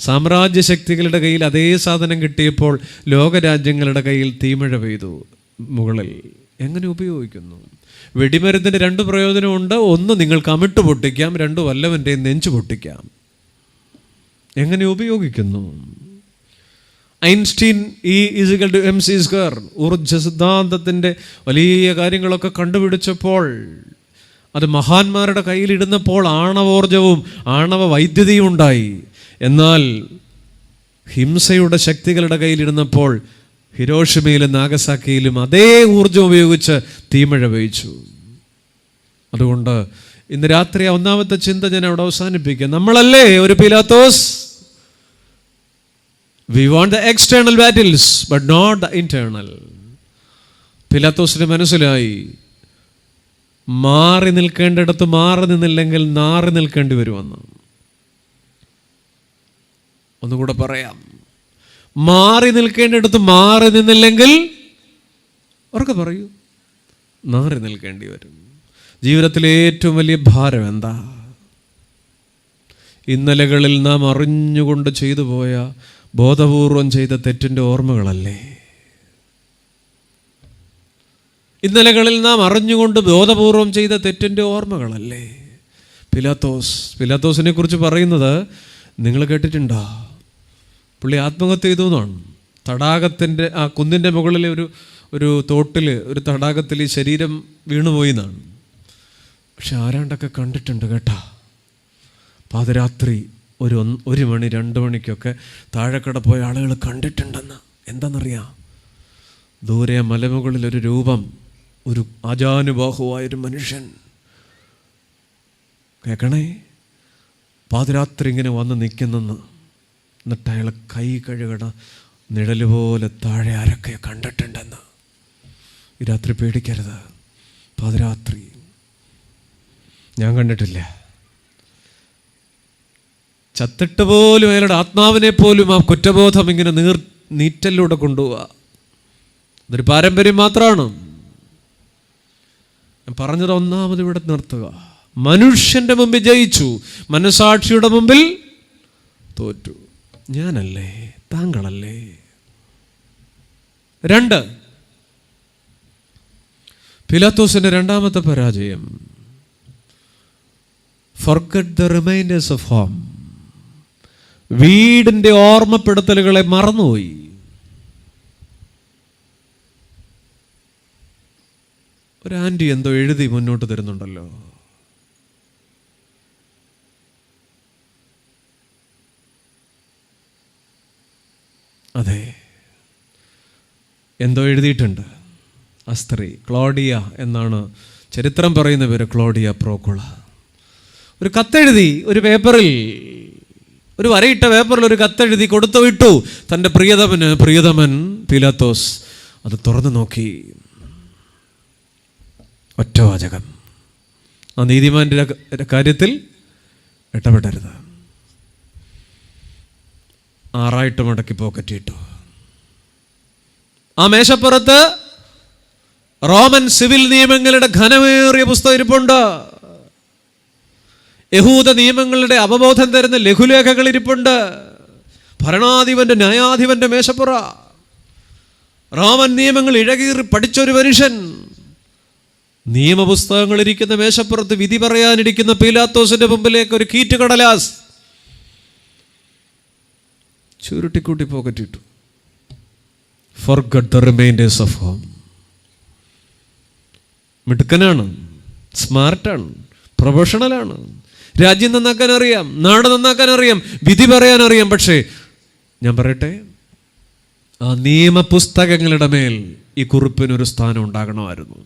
സാമ്രാജ്യ ശക്തികളുടെ കയ്യിൽ അതേ സാധനം കിട്ടിയപ്പോൾ ലോകരാജ്യങ്ങളുടെ കയ്യിൽ തീമഴ പെയ്തു മുകളിൽ. എങ്ങനെ ഉപയോഗിക്കുന്നു? വെടിമരുന്നിന് രണ്ട് പ്രയോജനമുണ്ട്. ഒന്ന്, നിങ്ങൾക്ക് അമിട്ട് പൊട്ടിക്കാം. രണ്ട്, വല്ലവൻ്റെയും നെഞ്ചു പൊട്ടിക്കാം. എങ്ങനെ ഉപയോഗിക്കുന്നു? ഐൻസ്റ്റീൻ E=mc², ഊർജ്ജ സിദ്ധാന്തത്തിൻ്റെ വലിയ കാര്യങ്ങളൊക്കെ കണ്ടുപിടിച്ചപ്പോൾ, അത് മഹാന്മാരുടെ കയ്യിലിടുന്നപ്പോൾ ആണവോർജവും ആണവ വൈദ്യുതിയും ഉണ്ടായി. എന്നാൽ ഹിംസയുടെ ശക്തികളുടെ കയ്യിലിടുന്നപ്പോൾ ഹിരോഷിമയിലും നാഗസാക്കിയിലും അതേ ഊർജ്ജം ഉപയോഗിച്ച് തീമഴ പെയ്ച്ചു. അതുകൊണ്ട് ഇന്ന് രാത്രി ഒന്നാമത്തെ ചിന്ത ഞാൻ അവിടെ അവസാനിപ്പിക്കുക. നമ്മളല്ലേ ഒരു പീലാത്തോസ്? We want the external battles but not the internal. പീലാത്തോസിന് മനസ്സിലായി, മാറി നിൽക്കേണ്ടിടത്ത് മാറി നിന്നില്ലെങ്കിൽ നാറി നിൽക്കേണ്ടി വരുമെന്ന്. ഒന്നുകൂടെ പറയാം, മാറി നിൽക്കേണ്ടിടത്ത് മാറി നിന്നില്ലെങ്കിൽ, ഉറക്കെ പറയൂ, നാറി നിൽക്കേണ്ടി വരും. ജീവിതത്തിലെ ഏറ്റവും വലിയ ഭാരം എന്താ? ഇന്നലകളിൽ നാം അറിഞ്ഞുകൊണ്ട് ചെയ്തു പോയ, ബോധപൂർവം ചെയ്ത തെറ്റിൻ്റെ ഓർമ്മകളല്ലേ? ഇന്നലകളിൽ നാം അറിഞ്ഞുകൊണ്ട് ബോധപൂർവം ചെയ്ത തെറ്റിൻ്റെ ഓർമ്മകളല്ലേ? പീലാത്തോസിനെ കുറിച്ച് പറയുന്നത് നിങ്ങൾ കേട്ടിട്ടുണ്ടോ? പുള്ളി ആത്മഹത്യ ചെയ്തു എന്നാണ്. തടാകത്തിൻ്റെ ആ കുന്നിൻ്റെ മുകളിലെ ഒരു തോട്ടിൽ, ഒരു തടാകത്തിൽ ഈ ശരീരം വീണുപോയി എന്നാണ്. പക്ഷെ ആരാണ്ടൊക്കെ കണ്ടിട്ടുണ്ട് കേട്ടാ. പാതിരാത്രി 1 മണി 2 മണിക്കൊക്കെ താഴെക്കട പോയ ആളുകൾ കണ്ടിട്ടുണ്ടെന്ന്. എന്താണെന്നറിയാം? ദൂരെ മലമുകളിൽ ഒരു രൂപം, ഒരു ആജാനുബാഹുവായൊരു മനുഷ്യൻ, കേൾക്കണേ, പാതിരാത്രി ഇങ്ങനെ വന്ന് നിൽക്കുന്നെന്ന്. എന്നിട്ട് അയാളെ കൈ കഴുകണ നിഴല് പോലെ താഴെ ആരൊക്കെ കണ്ടിട്ടുണ്ടെന്ന്. ഈ രാത്രി പേടിക്കരുത്. പാതിരാത്രി ഞാൻ കണ്ടിട്ടില്ല. ചത്തിട്ട് പോലും അയാളുടെ ആത്മാവിനെ പോലും ആ കുറ്റബോധം ഇങ്ങനെ നീറ്റലിലൂടെ കൊണ്ടുപോവുക. അതൊരു പാരമ്പര്യം മാത്രമാണ്. ഞാൻ പറഞ്ഞത് ഒന്നാമത് ഇവിടെ നിർത്തുക. മനുഷ്യന്റെ മുമ്പിൽ ജയിച്ചു, മനസാക്ഷിയുടെ മുമ്പിൽ തോറ്റു. ഞാനല്ലേ, താങ്കളല്ലേ? 2, പീലാത്തോസിന്റെ രണ്ടാമത്തെ പരാജയം, forget the reminders of home. വീടിൻ്റെ ഓർമ്മപ്പെടുത്തലുകളെ മറന്നുപോയി. ഒരു ആൻറ്റി എന്തോ എഴുതി മുന്നോട്ട് തരുന്നുണ്ടല്ലോ. അതെ, എന്തോ എഴുതിയിട്ടുണ്ട്. ആ സ്ത്രീ ക്ലോഡിയ എന്നാണ് ചരിത്രം പറയുന്ന പേര്, ക്ലോഡിയ പ്രോക്കുള. ഒരു കത്തെഴുതി, ഒരു പേപ്പറിൽ, ഒരു വരയിട്ട പേപ്പറിൽ ഒരു കത്തെഴുതി കൊടുത്തു വിട്ടു തൻ്റെ പ്രിയതമൻ പീലാത്തോസ്. അത് തുറന്നു നോക്കി. ഒറ്റ വാചകം, ആ നീതിമാന്റെ കാര്യത്തിൽ ഇടപെടരുത്. 6 മടക്കി പോക്കറ്റിട്ടു. ആ മേശപ്പുറത്ത് റോമൻ സിവിൽ നിയമങ്ങളുടെ ഘനമേറിയ പുസ്തകം ഇരിപ്പുണ്ട്. യഹൂദ നിയമങ്ങളുടെ അവബോധം തരുന്ന ലഘുലേഖകൾ ഇരിപ്പുണ്ട്. ഭരണാധിപന്റെ ന്യായാധിപന്റെ മേശപ്പുറ. റോമൻ നിയമങ്ങൾ ഇഴകീറി പഠിച്ചൊരു മനുഷ്യൻ. നിയമപുസ്തകങ്ങൾ ഇരിക്കുന്ന മേശപ്പുറത്ത് വിധി പറയാനിരിക്കുന്ന പീലാത്തോസിന്റെ മുമ്പിലേക്ക് ഒരു കീറ്റ് കടലാസ്. ചുരുട്ടിക്കൂട്ടി പോക്കറ്റിട്ടു. Forget the remainders of home. മിടുക്കനാണ്, സ്മാർട്ടാണ്, പ്രൊഫഷണലാണ്, രാജ്യം നന്നാക്കാൻ അറിയാം, നാട് നന്നാക്കാൻ അറിയാം, വിധി പറയാൻ അറിയാം. പക്ഷേ ഞാൻ പറയട്ടെ, ആ നിയമപുസ്തകങ്ങളുടെ മേൽ ഈ കുറിപ്പിനൊരു സ്ഥാനം ഉണ്ടാകണമായിരുന്നു.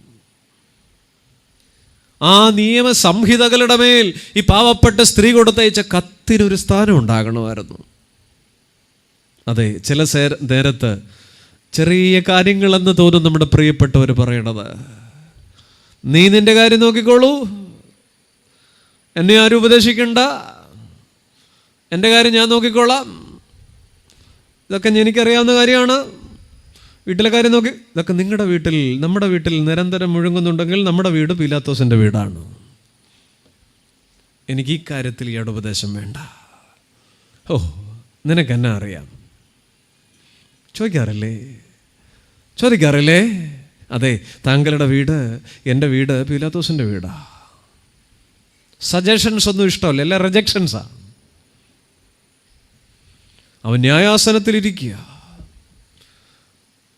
ആ നിയമസംഹിതകളുടെ മേൽ ഈ പാവപ്പെട്ട സ്ത്രീ കൊടുത്തയച്ച കത്തിനൊരു സ്ഥാനം ഉണ്ടാകണമായിരുന്നു. അതെ, ചില നേരത്ത് ചെറിയ കാര്യങ്ങളെന്ന് തോന്നും നമ്മുടെ പ്രിയപ്പെട്ടവർ പറയണത്. നീ നിന്റെ കാര്യം നോക്കിക്കോളൂ, എന്നെ ആരും ഉപദേശിക്കണ്ട, എൻ്റെ കാര്യം ഞാൻ നോക്കിക്കോളാം, ഇതൊക്കെ എനിക്കറിയാവുന്ന കാര്യമാണ്, വീട്ടിലെ കാര്യം നോക്കി. ഇതൊക്കെ നിങ്ങളുടെ വീട്ടിൽ, നമ്മുടെ വീട്ടിൽ നിരന്തരം മുഴുങ്ങുന്നുണ്ടെങ്കിൽ നമ്മുടെ വീട് പീലാത്തോസിൻ്റെ വീടാണ്. എനിക്ക് ഈ കാര്യത്തിൽ ഇയാളുടെ ഉപദേശം വേണ്ട. ഓ, നിനക്കെന്നാ അറിയാം? ചോദിക്കാറില്ലേ? അതെ, താങ്കളുടെ വീട്, എൻ്റെ വീട് പീലാത്തോസിൻ്റെ വീടാ. സജഷൻസ് ഒന്നും ഇഷ്ടമല്ല, എല്ലാം റിജക്ഷൻസാ. അവൻ ന്യായാസനത്തിലിരിക്കുക.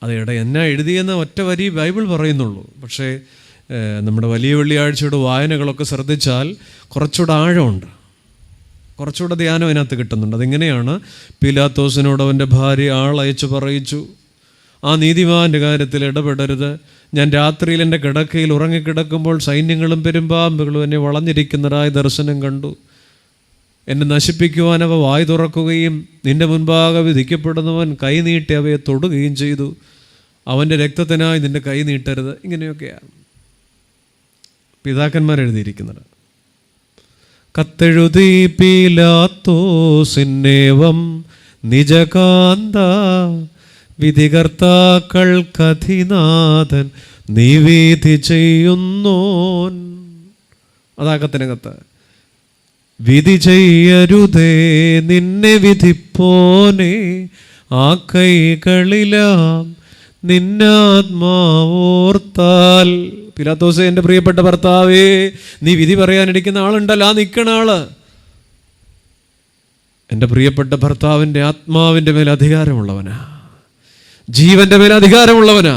അതെവിടെ എന്നാ എഴുതിയെന്ന ഒറ്റ വരി ബൈബിൾ പറയുന്നുള്ളൂ. പക്ഷേ നമ്മുടെ വലിയ വെള്ളിയാഴ്ചയുടെ വായനകളൊക്കെ ശ്രദ്ധിച്ചാൽ കുറച്ചുകൂടെ ആഴമുണ്ട്, കുറച്ചുകൂടെ ധ്യാനം അതിനകത്ത് കിട്ടുന്നുണ്ട്. അതിങ്ങനെയാണ്: പീലാത്തോസിനോട് അവൻ്റെ ഭാര്യ ആളയച്ചു പറയിച്ചു, ആ നീതിമാൻ്റെ കാര്യത്തിൽ ഇടപെടരുത്. ഞാൻ രാത്രിയിൽ എൻ്റെ കിടക്കയിൽ ഉറങ്ങിക്കിടക്കുമ്പോൾ സൈന്യങ്ങളും പെരുമ്പാമ്പുകളും എന്നെ വളഞ്ഞിരിക്കുന്നതായ ദർശനം കണ്ടു. എന്നെ നശിപ്പിക്കുവാൻ അവ വായ് തുറക്കുകയും നിന്റെ മുൻപാകെ വിധിക്കപ്പെടുന്നവൻ കൈ നീട്ടി അവയെ തൊടുകയും ചെയ്തു. അവൻ്റെ രക്തത്തിനായി നിന്റെ കൈ നീട്ടരുത്. ഇങ്ങനെയൊക്കെയാണ് പിതാക്കന്മാരെഴുതിയിരിക്കുന്നത്. കത്തെഴുതി പീലാത്തോസിന്നേവം നിജകാന്ത വിധികർത്താക്കൾക്കധിനാഥൻ നീ വിധി ചെയ്യുന്നോൻ. അതാകത്തിനകത്ത് വിധി ചെയ്യരുതേ നിന്നെ വിധിപ്പോനെ, ആ കൈകളിലാം നിന്നാത്മാവോർത്താൽ. പീലാത്തോസേ, എൻ്റെ പ്രിയപ്പെട്ട ഭർത്താവേ, നീ വിധി പറയാനിരിക്കുന്ന ആളുണ്ടല്ലോ, ആ നിൽക്കണ ആള് എൻ്റെ പ്രിയപ്പെട്ട ഭർത്താവിൻ്റെ ആത്മാവിൻ്റെ മേൽ അധികാരമുള്ളവനാ, ജീവൻ്റെ മേൽ അധികാരമുള്ളവനാ.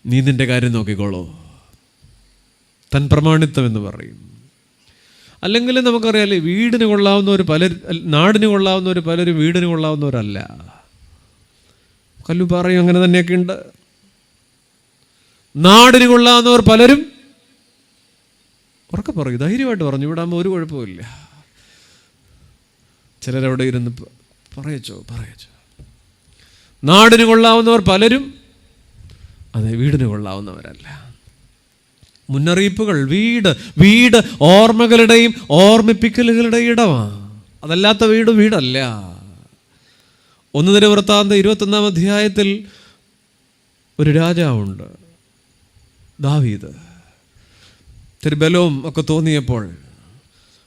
നീ നിൻ്റെ കാര്യം നോക്കിക്കോളൂ. തൻ പ്രമാണിത്വം എന്ന് പറയും. അല്ലെങ്കിൽ നമുക്കറിയാലേ, വീടിന് കൊള്ളാവുന്നവർ പലരും, നാടിന് കൊള്ളാവുന്നവർ പലരും വീടിന് കൊള്ളാവുന്നവരല്ല. കല്ലുപാറയും അങ്ങനെ തന്നെയൊക്കെ ഉണ്ട്. നാടിന് കൊള്ളാവുന്നവർ പലരും, ഉറക്കെ പറയും, ധൈര്യമായിട്ട് പറഞ്ഞു, ഇവിടെ ആകുമ്പോൾ ഒരു കുഴപ്പമില്ല. ചിലരവിടെ ഇരുന്ന് പറയച്ചോ. നാടിന് കൊള്ളാവുന്നവർ പലരും അതെ വീടിന് കൊള്ളാവുന്നവരല്ല. മുന്നറിയിപ്പുകൾ, വീട് ഓർമ്മകളുടെയും ഓർമ്മിപ്പിക്കലുകളുടെയും ഇടമാണ്. അതല്ലാത്ത വീടല്ല. 1 ദിനവൃത്താന്തം 21-ാം അധ്യായത്തിൽ ഒരു രാജാവുണ്ട്, ദാവീദ്. ഇത്തിരി ബലവും ഒക്കെ തോന്നിയപ്പോൾ,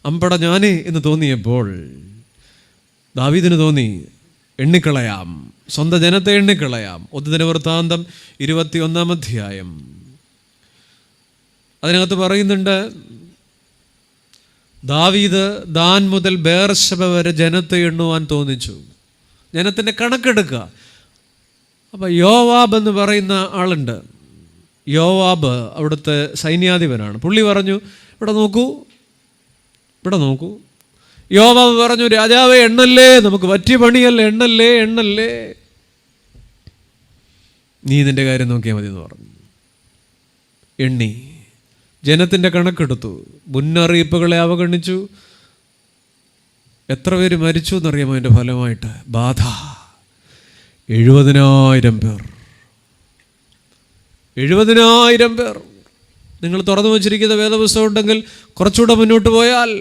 അമ്പട ഞാനേ എന്ന് തോന്നിയപ്പോൾ ദാവീദിന് തോന്നി, എണ്ണിക്കളയാം, സ്വന്തം ജനത്തെ എണ്ണിക്കളയാം. 1 ദിനവൃത്താന്തം 21-ാം അധ്യായം അതിനകത്ത് പറയുന്നുണ്ട്, ദാവീദ് ദാൻ മുതൽ ബേർശബ വരെ ജനത്തെ എണ്ണുവാൻ തോന്നിച്ചു. ജനത്തിൻ്റെ കണക്കെടുക്കുക. അപ്പം യോവാബ് എന്ന് പറയുന്ന ആളുണ്ട്. യോവാബ് അവിടുത്തെ സൈന്യാധിപനാണ്. പുള്ളി പറഞ്ഞു, ഇവിടെ നോക്കൂ. യോവാബ് പറഞ്ഞു, രാജാവേ എണ്ണല്ലേ, നമുക്ക് പറ്റിയ പണിയല്ല, എണ്ണല്ലേ, നീ നിന്റെ കാര്യം നോക്കിയാൽ മതി എന്ന് പറഞ്ഞു. എണ്ണി ജനത്തിൻ്റെ കണക്കെടുത്തു, മുന്നറിയിപ്പുകളെ അവഗണിച്ചു. എത്ര പേര് മരിച്ചു എന്നറിയാമോ? അതിൻ്റെ ഫലമായിട്ട് ബാധ 70,000 പേർ. 70,000 പേർ. നിങ്ങൾ തുറന്നു വച്ചിരിക്കുന്ന വേദപുസ്തകം ഉണ്ടെങ്കിൽ കുറച്ചുകൂടെ മുന്നോട്ട് പോയാൽ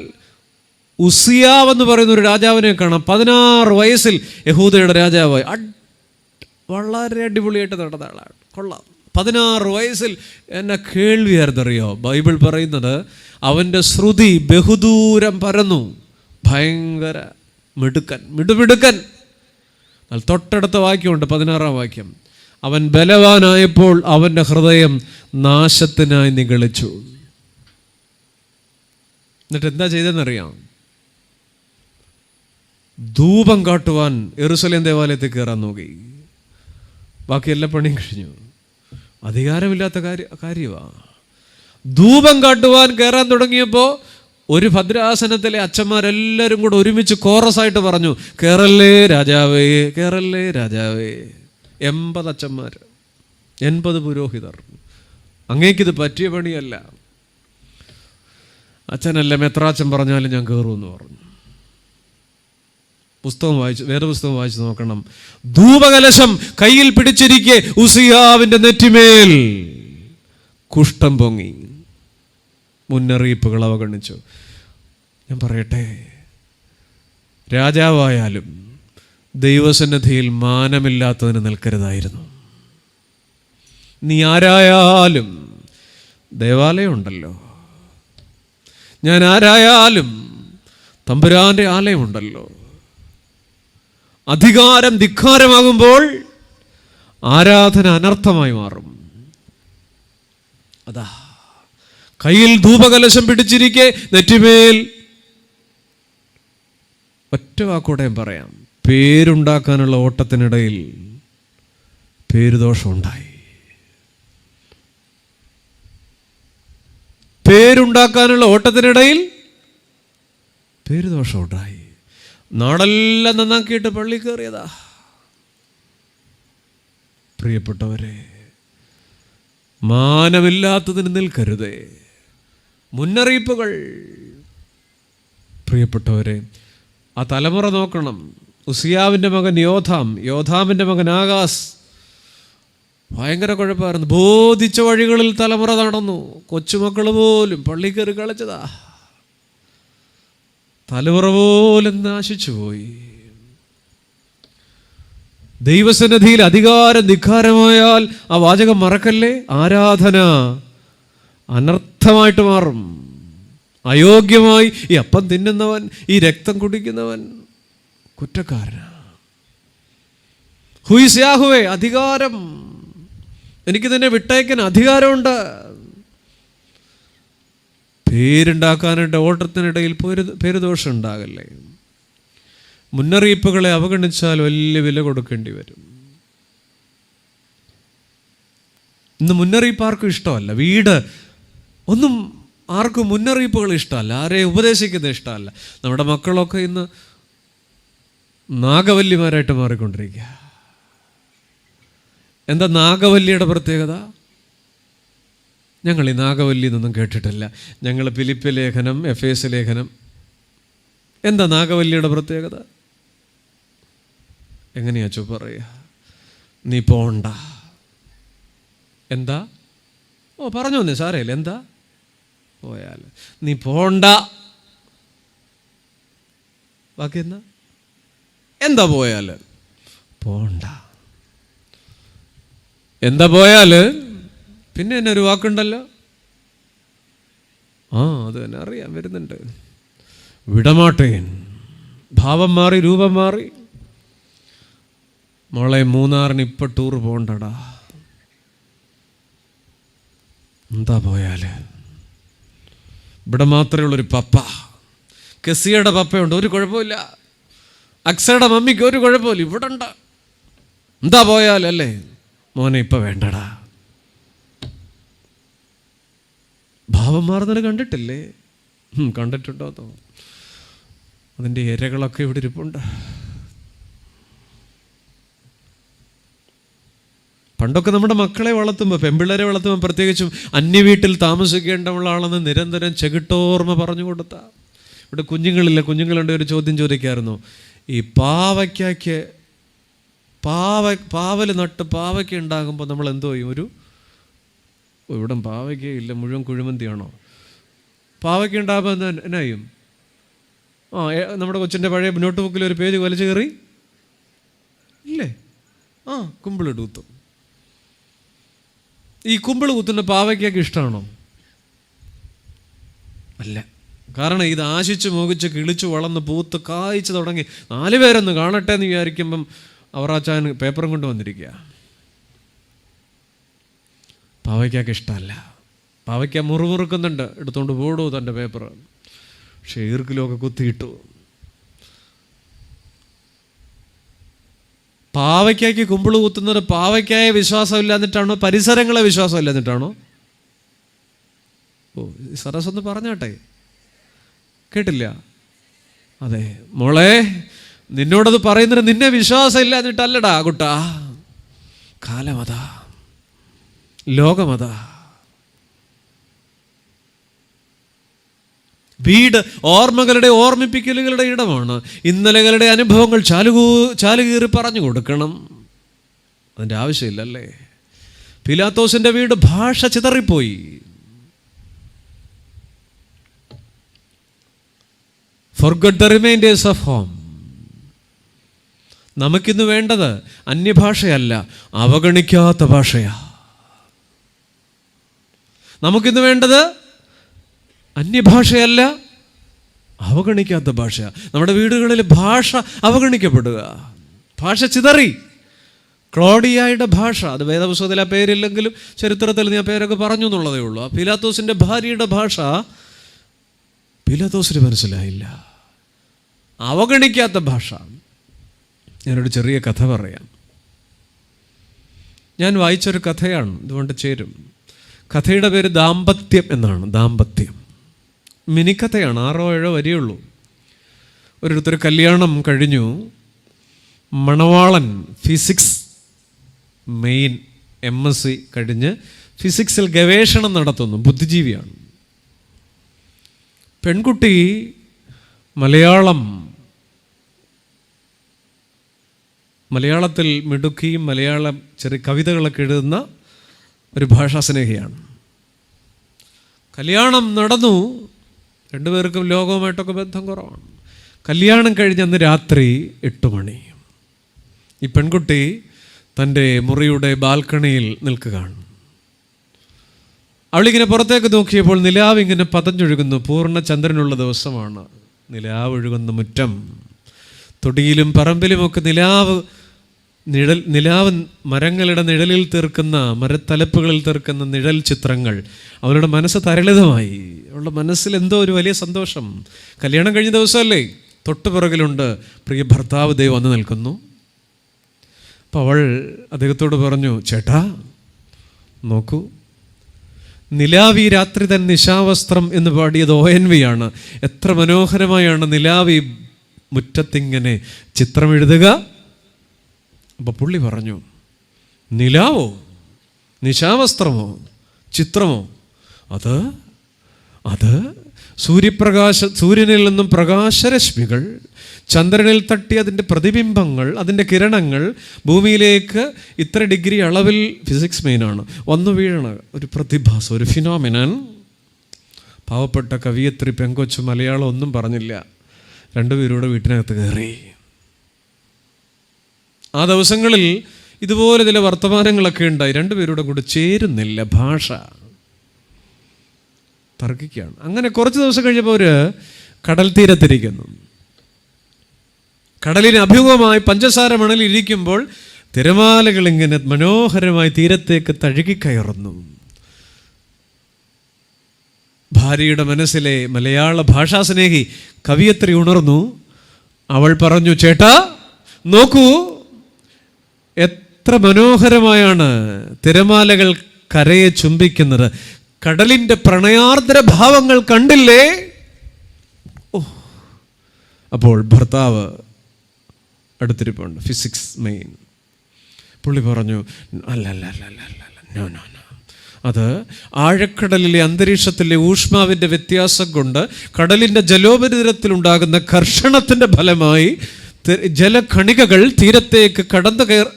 ഉസിയാവ് എന്ന് പറയുന്ന ഒരു രാജാവിനെ കാണാം. 16 വയസ്സിൽ യഹൂദയുടെ രാജാവായി. വളരെ അടിപൊളിയായിട്ട് നടന്ന ആളാണ്, കൊള്ളാം. 16 വയസ്സിൽ എന്നെ കേൾവിയായിരുന്നറിയോ? ബൈബിൾ പറയുന്നത് അവൻ്റെ ശ്രുതി ബഹുദൂരം പരന്നു. ഭയങ്കര മിടുക്കൻ. തൊട്ടടുത്ത വാക്യമുണ്ട്, 16-ാം വാക്യം. അവൻ ബലവാനായപ്പോൾ അവൻ്റെ ഹൃദയം നാശത്തിനായി നിഗളിച്ചു. എന്നിട്ട് എന്താ ചെയ്തതെന്നറിയാം? ധൂപം കാട്ടുവാൻ യെരൂശലേം ദേവാലയത്തിൽ കയറാൻ നോക്കി. ബാക്കി എല്ലാ പണിയും കഴിഞ്ഞു. അധികാരമില്ലാത്ത കാര്യമാണ്. ധൂപം കാട്ടുവാൻ കയറാൻ തുടങ്ങിയപ്പോൾ ഒരു ഭദ്രാസനത്തിലെ അച്ഛന്മാരെല്ലാവരും കൂടെ ഒരുമിച്ച് കോറസായിട്ട് പറഞ്ഞു, കേറല്ലേ രാജാവേ, കേറല്ലേ രാജാവേ. 80 അച്ഛന്മാർ, 80 പുരോഹിതർ. അങ്ങേക്കിത് പറ്റിയ പണിയല്ല. അച്ഛനല്ല, മെത്രാച്ചൻ പറഞ്ഞാലും ഞാൻ കയറുമെന്ന് പറഞ്ഞു. വേദപുസ്തകം വായിച്ച് നോക്കണം. ധൂപകലശം കയ്യിൽ പിടിച്ചിരിക്കെ ഉസിയാവിന്റെ നെറ്റിമേൽ കുഷ്ഠം പൊങ്ങി. മുന്നറിയിപ്പുകൾ അവഗണിച്ചു. ഞാൻ പറയട്ടെ, രാജാവായാലും ദൈവസന്നിധിയിൽ മാനമില്ലാത്തതിന് നിൽക്കരുതായിരുന്നു. നീ ആരായാലും ദേവാലയം ഉണ്ടല്ലോ, ഞാൻ ആരായാലും തമ്പുരാന്റെ ആലയമുണ്ടല്ലോ. അധികാരം ധിക്കാരമാകുമ്പോൾ ആരാധന അനർത്ഥമായി മാറും. അതാ, കയ്യിൽ ധൂപകലശം പിടിച്ചിരിക്കെ നെറ്റിമേൽ, ഒറ്റ വാക്കോടെ പറയാം, പേരുണ്ടാക്കാനുള്ള ഓട്ടത്തിനിടയിൽ പേരുദോഷമുണ്ടായി. പേരുണ്ടാക്കാനുള്ള ഓട്ടത്തിനിടയിൽ പേരുദോഷമുണ്ടായി. നാടെല്ലാം നന്നാക്കിയിട്ട് പള്ളി കയറിയതാ. പ്രിയപ്പെട്ടവരെ, മാനമില്ലാത്തതിന് നിൽക്കരുതേ. മുന്നറിയിപ്പുകൾ. പ്രിയപ്പെട്ടവരെ, ആ തലമുറ നോക്കണം. ഉസിയാവിൻ്റെ മകൻ യോഥാം, യോഥാമിൻ്റെ മകൻ ആകാസ്. ഭയങ്കര കുഴപ്പമായിരുന്നു. ബോധിച്ച വഴികളിൽ തലമുറ നടന്നു. കൊച്ചുമക്കൾ പോലും പള്ളി കയറി കളിച്ചതാ. തലമുറ പോലും നാശിച്ചു പോയി. ദൈവസന്നിധിയിൽ അധികാരം ധിക്കാരമായാൽ ആ വാചകം മറക്കല്ലേ, ആരാധന അനർത്ഥമായിട്ട് മാറും. അയോഗ്യമായി ഈ അപ്പം തിന്നുന്നവൻ, ഈ രക്തം കുടിക്കുന്നവൻ കുറ്റക്കാരനാ. ഹുയിസ് യാഹുവേ, അധികാരം, എനിക്ക് നിന്നെ വിട്ടയക്കാൻ അധികാരമുണ്ട്. പേരുണ്ടാക്കാനായിട്ട് ഓട്ടത്തിനിടയിൽ പേരുദോഷം ഉണ്ടാകല്ലേ. മുന്നറിയിപ്പുകളെ അവഗണിച്ചാൽ വലിയ വില കൊടുക്കേണ്ടി വരും. ഇന്ന് മുന്നറിയിപ്പ് ആർക്കും ഇഷ്ടമല്ല. വീട് ഒന്നും ആർക്കും മുന്നറിയിപ്പുകൾ ഇഷ്ടമല്ല. ആരെയും ഉപദേശിക്കുന്നത് ഇഷ്ടമല്ല. നമ്മുടെ മക്കളൊക്കെ ഇന്ന് നാഗവല്ലിമാരായിട്ട് മാറിക്കൊണ്ടിരിക്കുക. എന്താ നാഗവല്ലിയുടെ പ്രത്യേകത? ഞങ്ങൾ ഈ നാഗവല്ലി എന്നൊന്നും കേട്ടിട്ടില്ല. ഞങ്ങൾ ഫിലിപ്പ് ലേഖനം, എഫേസ് ലേഖനം. എന്താ നാഗവല്ലിയുടെ പ്രത്യേകത? എങ്ങനെയാ പറയുക? നീ പോണ്ട. എന്താ? ഓ, പറഞ്ഞു വന്നേ സാറേല്ല. എന്താ? പോയാൽ നീ പോണ്ട. ബാക്കി എന്താ പോയാൽ? പോണ്ട. എന്താ പോയാൽ? പിന്നെ എന്നെ ഒരു വാക്കുണ്ടല്ലോ. അത് തന്നെ അറിയാൻ വരുന്നുണ്ട്. വിടമാട്ടേൻ. ഭാവം മാറി, രൂപം മാറി. മോളെ, മൂന്നാറിന് ഇപ്പം ടൂർ പോകണ്ടടാ. എന്താ പോയാൽ? ഇവിടെ മാത്രമേ ഉള്ളൊരു പപ്പ. കെസിയുടെ പപ്പയുണ്ട്, ഒരു കുഴപ്പമില്ല. അക്സയുടെ മമ്മിക്ക് ഒരു കുഴപ്പമില്ല, ഇവിടെ ഉണ്ട്. എന്താ പോയാലല്ലേ? മോനെ, ഇപ്പം വേണ്ടടാ. ഭാവം മാറുന്നത് കണ്ടിട്ടില്ലേ? കണ്ടിട്ടുണ്ടോ? അതിൻ്റെ ഇരകളൊക്കെ ഇവിടെ ഇരിപ്പുണ്ട്. പണ്ടൊക്കെ നമ്മുടെ മക്കളെ വളർത്തുമ്പോൾ, പെൺപിള്ളേരെ വളർത്തുമ്പോൾ പ്രത്യേകിച്ചും അന്യവീട്ടിൽ താമസിക്കേണ്ടമുള്ള ആളെന്ന് നിരന്തരം ചെകിട്ടോർമ്മ പറഞ്ഞു കൊടുത്ത. ഇവിടെ കുഞ്ഞുങ്ങളില്ല, കുഞ്ഞുങ്ങളുടെ ഒരു ചോദ്യം ചോദിക്കായിരുന്നു. ഈ പാവയ്ക്ക് പാവൽ നട്ട് പാവയ്ക്ക ഉണ്ടാകുമ്പോൾ നമ്മൾ എന്തോ ചെയ്യും? ഇവിടെ പാവയ്ക്കയില്ല, മുഴുവൻ കുഴിമന്തിയാണോ? പാവയ്ക്ക ഉണ്ടാകുമ്പോൾ എന്നാ ചെയ്യും? നമ്മുടെ കൊച്ചിൻ്റെ പഴയ നോട്ട് ബുക്കിൽ ഒരു പേജ് വലിച്ചു കയറി ഇല്ലേ? കുമ്പിളിട്ട് കുത്തും. ഈ കുമ്പിൾ കുത്തുന്ന പാവയ്ക്കൊക്കെ ഇഷ്ടമാണോ? അല്ല. കാരണം ഇത് ആശിച്ച് മോഹിച്ച് കിളിച്ചു വളർന്ന് പൂത്ത് കായ്ച്ചു തുടങ്ങി 4 പേരൊന്ന് കാണട്ടെ എന്ന് വിചാരിക്കുമ്പം അവറാച്ചാൻ പേപ്പറും കൊണ്ട് വന്നിരിക്കുക. പാവയ്ക്കൊക്കെ ഇഷ്ടമല്ല. പാവയ്ക്ക മുറുമുറുക്കുന്നുണ്ട്, എടുത്തുകൊണ്ട് പോടൂ തൻ്റെ പേപ്പർ. പക്ഷേ ഈർക്കിലൊക്കെ കുത്തിയിട്ടു. പാവയ്ക്കായ്ക്ക് കുമ്പിള് കുത്തുന്നത് പാവയ്ക്കായ വിശ്വാസം ഇല്ലാന്നിട്ടാണോ, പരിസരങ്ങളെ വിശ്വാസം ഇല്ലാന്നിട്ടാണോ? ഓ, സരസ് ഒന്ന് പറഞ്ഞാട്ടെ, കേട്ടില്ല? അതെ മോളെ, നിന്നോടത് പറയുന്നത് നിന്നെ വിശ്വാസം ഇല്ലാന്നിട്ടല്ലടാ കുട്ടാ. കാലമതാ, ലോകമതാ. വീട് ഓർമ്മകളുടെ ഓർമ്മിപ്പിക്കലുകളുടെ ഇടമാണ്. ഇന്നലകളുടെ അനുഭവങ്ങൾ ചാലുകീറി പറഞ്ഞു കൊടുക്കണം. അതിൻ്റെ ആവശ്യമില്ലല്ലേ? പിലാത്തോസിന്റെ വീട് ഭാഷ ചിതറിപ്പോയി. Forget the remainders of home. നമുക്കിന്ന് വേണ്ടത് അന്യഭാഷയല്ല, അവഗണിക്കാത്ത ഭാഷയാ. നമുക്കിന്ന് വേണ്ടത് അന്യഭാഷയല്ല, അവഗണിക്കാത്ത ഭാഷ. നമ്മുടെ വീടുകളിൽ ഭാഷ അവഗണിക്കപ്പെടുക, ഭാഷ ചിതറി. ക്ലോഡിയായുടെ ഭാഷ, അത് വേദപുസ്തകത്തിൽ ആ പേരില്ലെങ്കിലും ചരിത്രത്തിൽ നീ ആ പേരൊക്കെ പറഞ്ഞു എന്നുള്ളതേ ഉള്ളൂ. ആ പിലാത്തോസിൻ്റെ ഭാര്യയുടെ ഭാഷ പിലാത്തോസിന് മനസ്സിലായില്ല, അവഗണിക്കാത്ത ഭാഷ. ഞാനൊരു ചെറിയ കഥ പറയാം. ഞാൻ വായിച്ചൊരു കഥയാണ്, ഇതുകൊണ്ട് ചേരും. കഥയുടെ പേര് ദാമ്പത്യം എന്നാണ്. ദാമ്പത്യം മിനിക്കഥയാണ്, 6-7 വരെയുള്ളൂ. ഒരിടത്തൊരു കല്യാണം കഴിഞ്ഞു. മണവാളൻ ഫിസിക്സ് മെയിൻ MSc കഴിഞ്ഞ് ഫിസിക്സിൽ ഗവേഷണം നടത്തുന്നു, ബുദ്ധിജീവിയാണ്. പെൺകുട്ടി മലയാളത്തിൽ മിടുക്കിയും മലയാളം ചെറിയ കവിതകളൊക്കെ എഴുതുന്ന ഒരു ഭാഷാസ്നേഹിയാണ്. കല്യാണം നടന്നു. രണ്ടുപേർക്കും ലോകവുമായിട്ടൊക്കെ ബന്ധം കുറവാണ്. കല്യാണം കഴിഞ്ഞന്ന് രാത്രി 8 മണി. ഈ പെൺകുട്ടി തൻ്റെ മുറിയുടെ ബാൽക്കണിയിൽ നിൽക്കുകയാണ്. അവളിങ്ങനെ പുറത്തേക്ക് നോക്കിയപ്പോൾ നിലാവ് ഇങ്ങനെ പതഞ്ഞൊഴുകുന്നു. പൂർണ്ണ ചന്ദ്രനുള്ള ദിവസമാണ്. നിലാവ് ഒഴുകുന്ന മുറ്റം, തൊടിയിലും പറമ്പിലുമൊക്കെ നിലാവ് മരങ്ങളുടെ നിഴലിൽ തീർക്കുന്ന, മരത്തലപ്പുകളിൽ തീർക്കുന്ന നിഴൽ ചിത്രങ്ങൾ. അവളുടെ മനസ്സ് തരളിതമായി. അവളുടെ മനസ്സിൽ എന്തോ ഒരു വലിയ സന്തോഷം. കല്യാണം കഴിഞ്ഞ ദിവസമല്ലേ. തൊട്ടുപിറകിലുണ്ട് പ്രിയ ഭർത്താവ് ദൈവം വന്ന് നിൽക്കുന്നു. അപ്പോൾ അവൾ അദ്ദേഹത്തോട് പറഞ്ഞു, ചേട്ടാ നോക്കൂ, നിലാവി രാത്രി തൻ നിശാവസ്ത്രം എന്ന് പാടിയത് ONV ആണ്. എത്ര മനോഹരമായാണ് നിലാവി മുറ്റത്തിങ്ങനെ ചിത്രം എഴുതുക. അപ്പോൾ പുള്ളി പറഞ്ഞു, നിലാവോ, നിശാവസ്ത്രമോ, ചിത്രമോ? അത് സൂര്യനിൽ നിന്നും പ്രകാശരശ്മികൾ ചന്ദ്രനിൽ തട്ടി അതിൻ്റെ പ്രതിബിംബങ്ങൾ, അതിൻ്റെ കിരണങ്ങൾ ഭൂമിയിലേക്ക് ഇത്ര ഡിഗ്രി അളവിൽ, ഫിസിക്സ് മെയിനാണ്, വന്നു വീഴണ ഒരു പ്രതിഭാസം, ഒരു ഫിനോമിനൻ. പാവപ്പെട്ട കവിയത്രി പെങ്കൊച്ചു മലയാളം ഒന്നും പറഞ്ഞില്ല. രണ്ടുപേരുടെ വീട്ടിനകത്ത് കയറി. ആ ദിവസങ്ങളിൽ ഇതുപോലെ ചില വർത്തമാനങ്ങളൊക്കെ ഉണ്ടായി. രണ്ടുപേരുടെ കൂടെ ചേരുന്നില്ല, ഭാഷ തർക്കിക്കുകയാണ്. അങ്ങനെ കുറച്ച് ദിവസം കഴിഞ്ഞപ്പോൾ അവർ കടൽ തീരത്തിരിക്കുന്നു. കടലിന് അഭിമുഖമായി പഞ്ചസാര മണലിൽ ഇരിക്കുമ്പോൾ തിരമാലകൾ ഇങ്ങനെ മനോഹരമായി തീരത്തേക്ക് തഴുകിക്കയറുന്നു. ഭാര്യയുടെ മനസ്സിലെ മലയാള ഭാഷാസ്നേഹി കവിയത്രി ഉണർന്നു. അവൾ പറഞ്ഞു, ചേട്ടാ നോക്കൂ, എത്ര മനോഹരമായാണ് തിരമാലകൾ കരയെ ചുംബിക്കുന്നത്. കടലിൻ്റെ പ്രണയാർദ്ര ഭാവങ്ങൾ കണ്ടില്ലേ? ഓ. അപ്പോൾ ഭർത്താവ് അടുത്തിരിപ്പുണ്ട്, ഫിസിക്സ് മെയിൻ. പുള്ളി പറഞ്ഞു, അല്ല, അത് ആഴക്കടലിലെ അന്തരീക്ഷത്തിലെ ഊഷ്മാവിൻ്റെ വ്യത്യാസം കൊണ്ട് കടലിൻ്റെ ജലോപരിതലത്തിലുണ്ടാകുന്ന ഘർഷണത്തിൻ്റെ ഫലമായി ജലഖണികകൾ തീരത്തേക്ക് കടന്നു കയർ.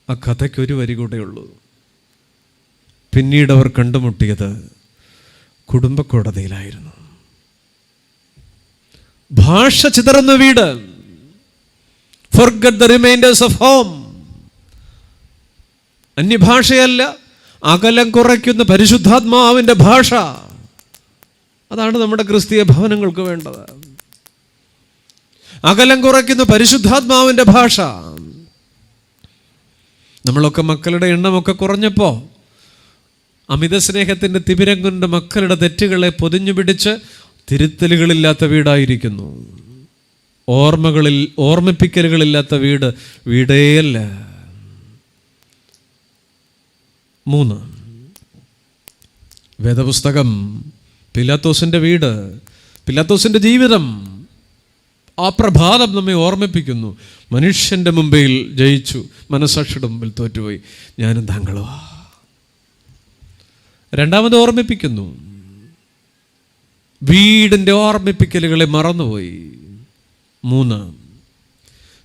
ആ കഥയ്ക്ക് ഒരു വരി കൂടെയുള്ളൂ. പിന്നീട് അവർ കണ്ടുമുട്ടിയത് കുടുംബ കോടതിയിലായിരുന്നു. ഭാഷ ചിതറുന്ന വീട്. Forget the remainders of home. അന്യഭാഷയല്ല, അകലം കുറയ്ക്കുന്ന പരിശുദ്ധാത്മാവിൻ്റെ ഭാഷ. അതാണ് നമ്മുടെ ക്രിസ്തീയ ഭവനങ്ങൾക്ക് വേണ്ടത്. അകലം കുറയ്ക്കുന്ന പരിശുദ്ധാത്മാവിൻ്റെ ഭാഷ. നമ്മളൊക്കെ മക്കളുടെ എണ്ണമൊക്കെ കുറഞ്ഞപ്പോൾ അമിത സ്നേഹത്തിൻ്റെ തിമിരം കൊണ്ട് മക്കളുടെ തെറ്റുകളെ പൊതിഞ്ഞു പിടിച്ച് തിരുത്തലുകളില്ലാത്ത വീടായിരിക്കുന്നു. ഓർമ്മിപ്പിക്കലുകളില്ലാത്ത വീട് വീടേയല്ല. 3, വേദപുസ്തകം പിലാത്തോസിൻ്റെ വീട്, പിലാത്തോസിൻ്റെ ജീവിതം, ആ പ്രഭാതം നമ്മെ ഓർമ്മിപ്പിക്കുന്നു. മനുഷ്യൻ്റെ മുമ്പിൽ ജയിച്ചു, മനസ്സാക്ഷിയുടെ മുമ്പിൽ തോറ്റുപോയി, ഞാനും താങ്കളോ. രണ്ടാമത് ഓർമ്മിപ്പിക്കുന്നു, വീടിൻ്റെ ഓർമ്മിപ്പിക്കലുകളെ മറന്നുപോയി. 3,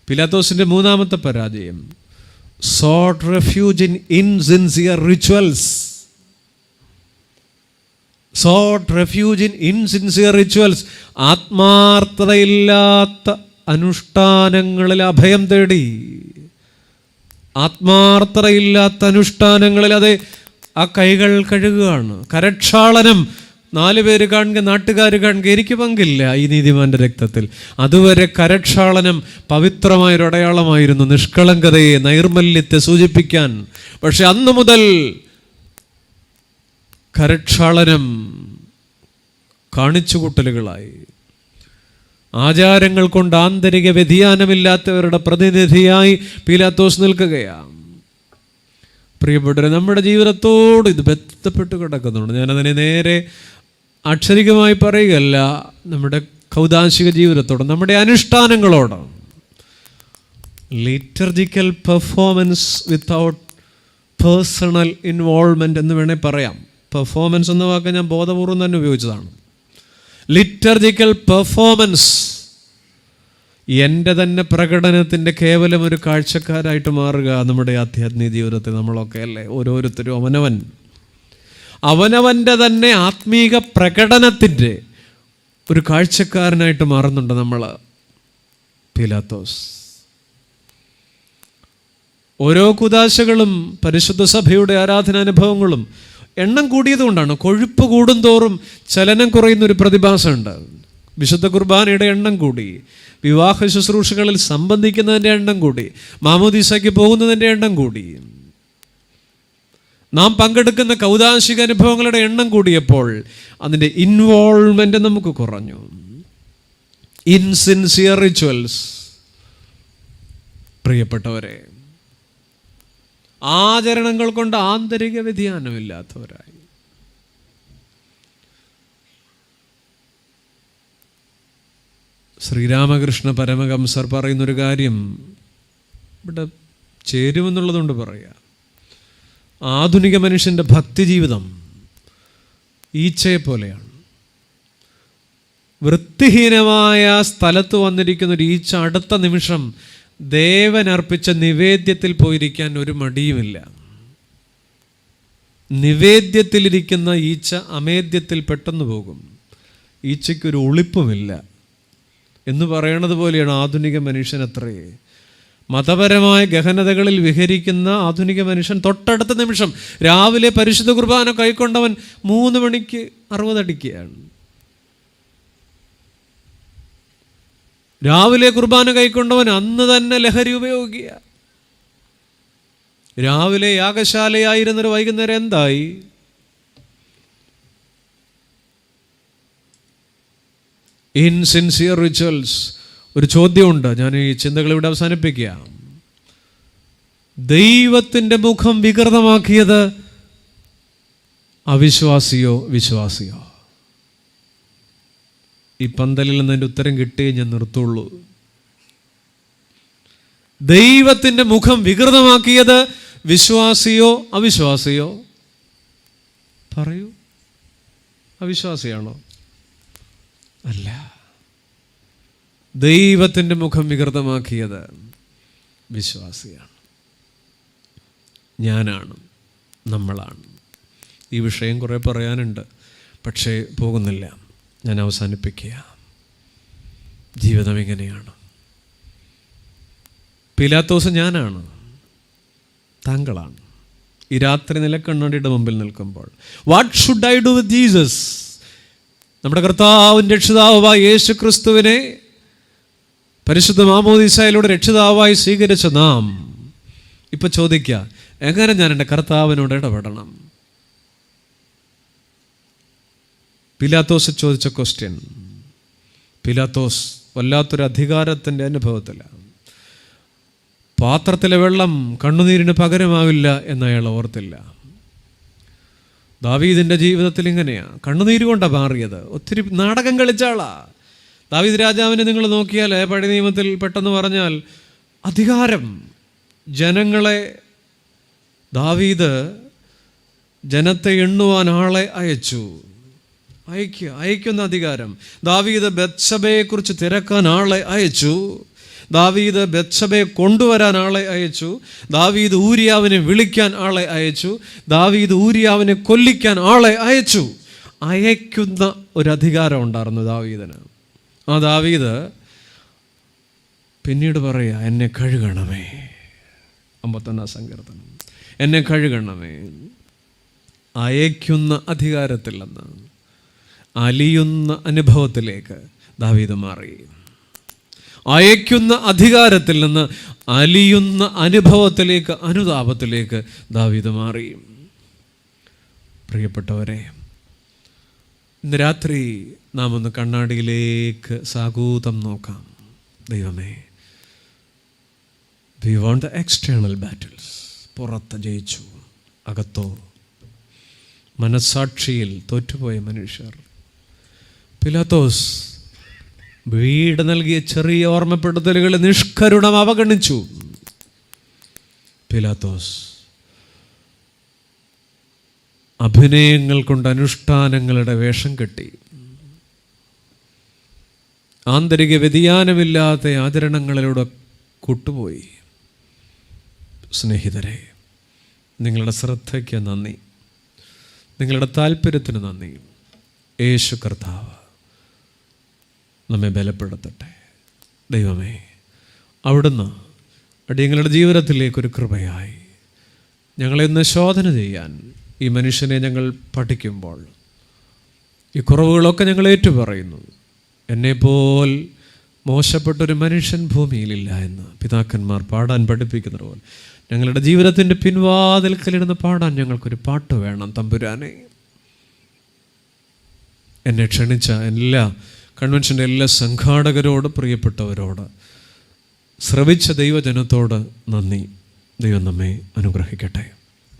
പിലാത്തോസിൻ്റെ മൂന്നാമത്തെ പരാജയം, sought refuge in insincere rituals. sought refuge in insincere rituals. ആത്മാർത്ഥതയില്ലാത്ത അനുഷ്ഠാനങ്ങളിൽ അഭയം തേടി. ആത്മാർത്ഥതയില്ലാത്ത അനുഷ്ഠാനങ്ങളിൽ അതെ ആ കൈകൾ കഴുകുകയാണ്. കരക്ഷാളനം 4 പേര് കാണുക, നാട്ടുകാർ കാണുക, എനിക്ക് പങ്കില്ല ഈ നീതിമാന്റെ രക്തത്തിൽ. അതുവരെ കരക്ഷാളനം പവിത്രമായൊരു അടയാളമായിരുന്നു, നിഷ്കളങ്കതയെ, നൈർമല്യത്തെ സൂചിപ്പിക്കാൻ. പക്ഷെ അന്നു മുതൽ കരക്ഷാളനം കാണിച്ചുകൂട്ടലുകളായി. ആചാരങ്ങൾ കൊണ്ട് ആന്തരിക വ്യതിയാനമില്ലാത്തവരുടെ പ്രതിനിധിയായി പീലാത്തോസ് നിൽക്കുകയാണ്. പ്രിയപ്പെട്ടവരെ, നമ്മുടെ ജീവിതത്തോട് ഇത് ബന്ധപ്പെട്ട് കിടക്കുന്നുണ്ട്. ഞാനതിനെ നേരെ അക്ഷരികമായി പറയുകയല്ല, നമ്മുടെ കൗദാശിക ജീവിതത്തോട്, നമ്മുടെ അനുഷ്ഠാനങ്ങളോട്. Liturgical performance without personal involvement എന്ന് വേണേൽ പറയാം. പെർഫോമൻസ് എന്ന വാക്ക് ഞാൻ ബോധപൂർവം തന്നെ ഉപയോഗിച്ചതാണ്. ലിറ്റർജിക്കൽ പെർഫോമൻസ്, എൻ്റെ തന്നെ പ്രകടനത്തിൻ്റെ കേവലം ഒരു കാഴ്ചക്കാരായിട്ട് മാറുക നമ്മുടെ ആധ്യാത്മിക ജീവിതത്തിൽ. നമ്മളൊക്കെ അല്ലേ, ഓരോരുത്തരും അവനവൻ്റെ തന്നെ ആത്മീക പ്രകടനത്തിൻ്റെ ഒരു കാഴ്ചക്കാരനായിട്ട് മാറുന്നുണ്ട് നമ്മൾ. പീലാത്തോസ് ഓരോ കുദാശകളും പരിശുദ്ധ സഭയുടെ ആരാധനാനുഭവങ്ങളും എണ്ണം കൂടിയതുകൊണ്ടാണ്. കൊഴുപ്പ് കൂടുന്തോറും ചലനം കുറയുന്നൊരു പ്രതിഭാസമുണ്ട്. വിശുദ്ധ കുർബാനയുടെ എണ്ണം കൂടി, വിവാഹ ശുശ്രൂഷകളിൽ സംബന്ധിക്കുന്നതിൻ്റെ എണ്ണം കൂടി, മാമോദീസയ്ക്ക് പോകുന്നതിൻ്റെ എണ്ണം കൂടി, നാം പങ്കെടുക്കുന്ന കൗദാശിക അനുഭവങ്ങളുടെ എണ്ണം കൂടിയപ്പോൾ അതിൻ്റെ ഇൻവോൾവ്മെൻറ്റ് നമുക്ക് കുറഞ്ഞു. ഇൻസിൻസിയർ റിച്വൽസ്, പ്രിയപ്പെട്ടവരെ, ആചരണങ്ങൾ കൊണ്ട് ആന്തരിക വ്യതിയാനമില്ലാത്തവരായി. ശ്രീരാമകൃഷ്ണ പരമഹംസർ പറയുന്നൊരു കാര്യം ഇവിടെ ചേരുമെന്നുള്ളതുകൊണ്ട് പറയാം. ആധുനിക മനുഷ്യൻ്റെ ഭക്തി ജീവിതം ഈച്ചയെ പോലെയാണ്. വൃത്തിഹീനമായ സ്ഥലത്ത് വന്നിരിക്കുന്നൊരു ഈച്ച അടുത്ത നിമിഷം ദേവനർപ്പിച്ച നിവേദ്യത്തിൽ പോയിരിക്കാൻ ഒരു മടിയുമില്ല. നിവേദ്യത്തിലിരിക്കുന്ന ഈച്ച അമേദ്യത്തിൽ പെട്ടെന്ന് പോകും. ഈച്ചയ്ക്കൊരു ഒളിപ്പുമില്ല എന്ന് പറയണത് പോലെയാണ് ആധുനിക മനുഷ്യനത്രേ. മതപരമായ ഗഹനതകളിൽ വിഹരിക്കുന്ന ആധുനിക മനുഷ്യൻ തൊട്ടടുത്ത നിമിഷം, രാവിലെ പരിശുദ്ധ കുർബാന കൈക്കൊണ്ടവൻ 3 മണിക്ക് 60 അടിക്കുകയാണ്. രാവിലെ കുർബാന കൈക്കൊണ്ടവൻ അന്ന് തന്നെ ലഹരി ഉപയോഗിക്കുക. രാവിലെ യാഗശാലയായിരുന്നൊരു വൈകുന്നേരം എന്തായി? ഇൻസിൻസിയർ റിച്വൽസ്. ഒരു ചോദ്യമുണ്ട്, ഞാൻ ഈ ചിന്തകൾ ഇവിടെ അവസാനിപ്പിക്കുക. ദൈവത്തിൻ്റെ മുഖം വികൃതമാക്കിയത് അവിശ്വാസിയോ വിശ്വാസിയോ? ഈ പന്തലിൽ നിന്ന് എൻ്റെ ഉത്തരം കിട്ടിയേ ഞാൻ നിർത്തുള്ളൂ. ദൈവത്തിൻ്റെ മുഖം വികൃതമാക്കിയത് വിശ്വാസിയോ അവിശ്വാസിയോ? പറയൂ, അവിശ്വാസിയാണോ? അല്ല. ദൈവത്തിൻ്റെ മുഖം വികൃതമാക്കിയത് വിശ്വാസിയാണ്. ഞാനാണ്, നമ്മളാണ്. ഈ വിഷയം കുറേ പറയാനുണ്ട്, പക്ഷേ പോകുന്നില്ല. ഞാൻ അവസാനിപ്പിക്കുക. ജീവിതം എങ്ങനെയാണ്? പീലാത്തോസ് ഞാനാണ്, താങ്കളാണ്. ഈ രാത്രി നിലക്കണ്ണാടിയുടെ മുമ്പിൽ നിൽക്കുമ്പോൾ what should I do with Jesus? നമ്മുടെ കർത്താവും രക്ഷിതാവുമായ യേശു ക്രിസ്തുവിനെ പരിശുദ്ധ മാമോദീസയിലൂടെ രക്ഷിതാവായി സ്വീകരിച്ച നാം ഇപ്പം ചോദിക്കുക, എങ്ങനെ ഞാൻ എൻ്റെ കർത്താവിനോട് ഇടപെടണം? പീലാത്തോസ് ചോദിച്ച ക്വസ്റ്റ്യൻ. പീലാത്തോസ് വല്ലാത്തൊരു അധികാരത്തിൻ്റെ അനുഭവത്തിലാണ്. പാത്രത്തിലെ വെള്ളം കണ്ണുനീരിന് പകരമാവില്ല എന്നയാൾ ഓർത്തില്ല. ദാവീദിൻ്റെ ജീവിതത്തിൽ ഇങ്ങനെയാണ്, കണ്ണുനീര് കൊണ്ടാണ് മാറിയത്. ഒത്തിരി നാടകം കളിച്ച ആളാ ദാവീദ് രാജാവിനെ. നിങ്ങൾ നോക്കിയാൽ പഴയ നിയമത്തിൽ പെട്ടെന്ന് പറഞ്ഞാൽ അധികാരം, ജനങ്ങളെ ദാവീദ് ജനത്തെ എണ്ണുവാൻ ആളെ അയക്കുന്ന അധികാരം. ദാവീദ് ബത്ശബയെക്കുറിച്ച് തിരക്കാൻ ആളെ അയച്ചു. ദാവീദ് ബത്ശബയെ കൊണ്ടുവരാൻ ആളെ അയച്ചു. ദാവീദ് ഊരിയാവിനെ വിളിക്കാൻ ആളെ അയച്ചു. ദാവീദ് ഊരിയാവിനെ കൊല്ലിക്കാൻ ആളെ അയച്ചു. അയക്കുന്ന ഒരു അധികാരം ഉണ്ടായിരുന്നു ദാവീദിന്. ആ ദാവീദ് പിന്നീട് പറയാ, എന്നെ കഴുകണമേ. 51 സങ്കീർത്തനം, എന്നെ കഴുകണമേ. അയക്കുന്ന അധികാരത്തിൽ നിന്ന് അലിയുന്ന അനുഭവത്തിലേക്ക് ദാവീദ് മാറി. അയക്കുന്ന അധികാരത്തിൽ നിന്ന് അലിയുന്ന അനുഭവത്തിലേക്ക്, അനുതാപത്തിലേക്ക് ദാവീദ് മാറി. പ്രിയപ്പെട്ടവരെ, ഇന്ന് രാത്രി നാം ഒന്ന് കണ്ണാടിയിലേക്ക് സാഗൂതം നോക്കാം. ദൈവമേ, we won the external battles. പുറത്ത് ജയിച്ചു, അകത്തോ മനസ്സാക്ഷിയിൽ തോറ്റുപോയ മനുഷ്യർ. പിലാത്തോസ് വീട് നൽകിയ ചെറിയ ഓർമ്മപ്പെടുത്തലുകൾ നിഷ്കരുണം അവഗണിച്ചു. പിലാത്തോസ് അഭിനയങ്ങൾ കൊണ്ട് അനുഷ്ഠാനങ്ങളുടെ വേഷം കെട്ടി. ആന്തരിക വ്യതിയാനമില്ലാത്ത ആചരണങ്ങളിലൂടെ കൂട്ടുപോയി. സ്നേഹിതരെ, നിങ്ങളുടെ ശ്രദ്ധയ്ക്ക് നന്ദി, നിങ്ങളുടെ താല്പര്യത്തിന് നന്ദി. യേശു കർത്താവ് നമ്മെ ബലപ്പെടുത്തട്ടെ. ദൈവമേ, അവിടുന്ന് അടിയങ്ങളുടെ ജീവിതത്തിലേക്കൊരു കൃപയായി ഞങ്ങളെ ഒന്ന് ശോധന ചെയ്യാൻ ഈ മനുഷ്യനെ ഞങ്ങൾ പഠിക്കുമ്പോൾ ഈ കുറവുകളൊക്കെ ഞങ്ങൾ ഏറ്റുപറയുന്നു. എന്നെപ്പോൽ മോശപ്പെട്ടൊരു മനുഷ്യൻ ഭൂമിയിലില്ല എന്ന് പിതാക്കന്മാർ പാടാൻ പഠിപ്പിക്കുന്നത് പോലെ ഞങ്ങളുടെ ജീവിതത്തിൻ്റെ പിൻവാതിൽക്കലിരുന്ന് പാടാൻ ഞങ്ങൾക്കൊരു പാട്ട് വേണം. തമ്പുരാനെ, എന്നെ ക്ഷണിച്ച എല്ലാ കൺവെൻഷൻ്റെ എല്ലാ സംഘാടകരോട്, പ്രിയപ്പെട്ടവരോട്, ശ്രവിച്ച ദൈവജനത്തോട് നന്ദി. ദൈവം നമ്മെ അനുഗ്രഹിക്കട്ടെ.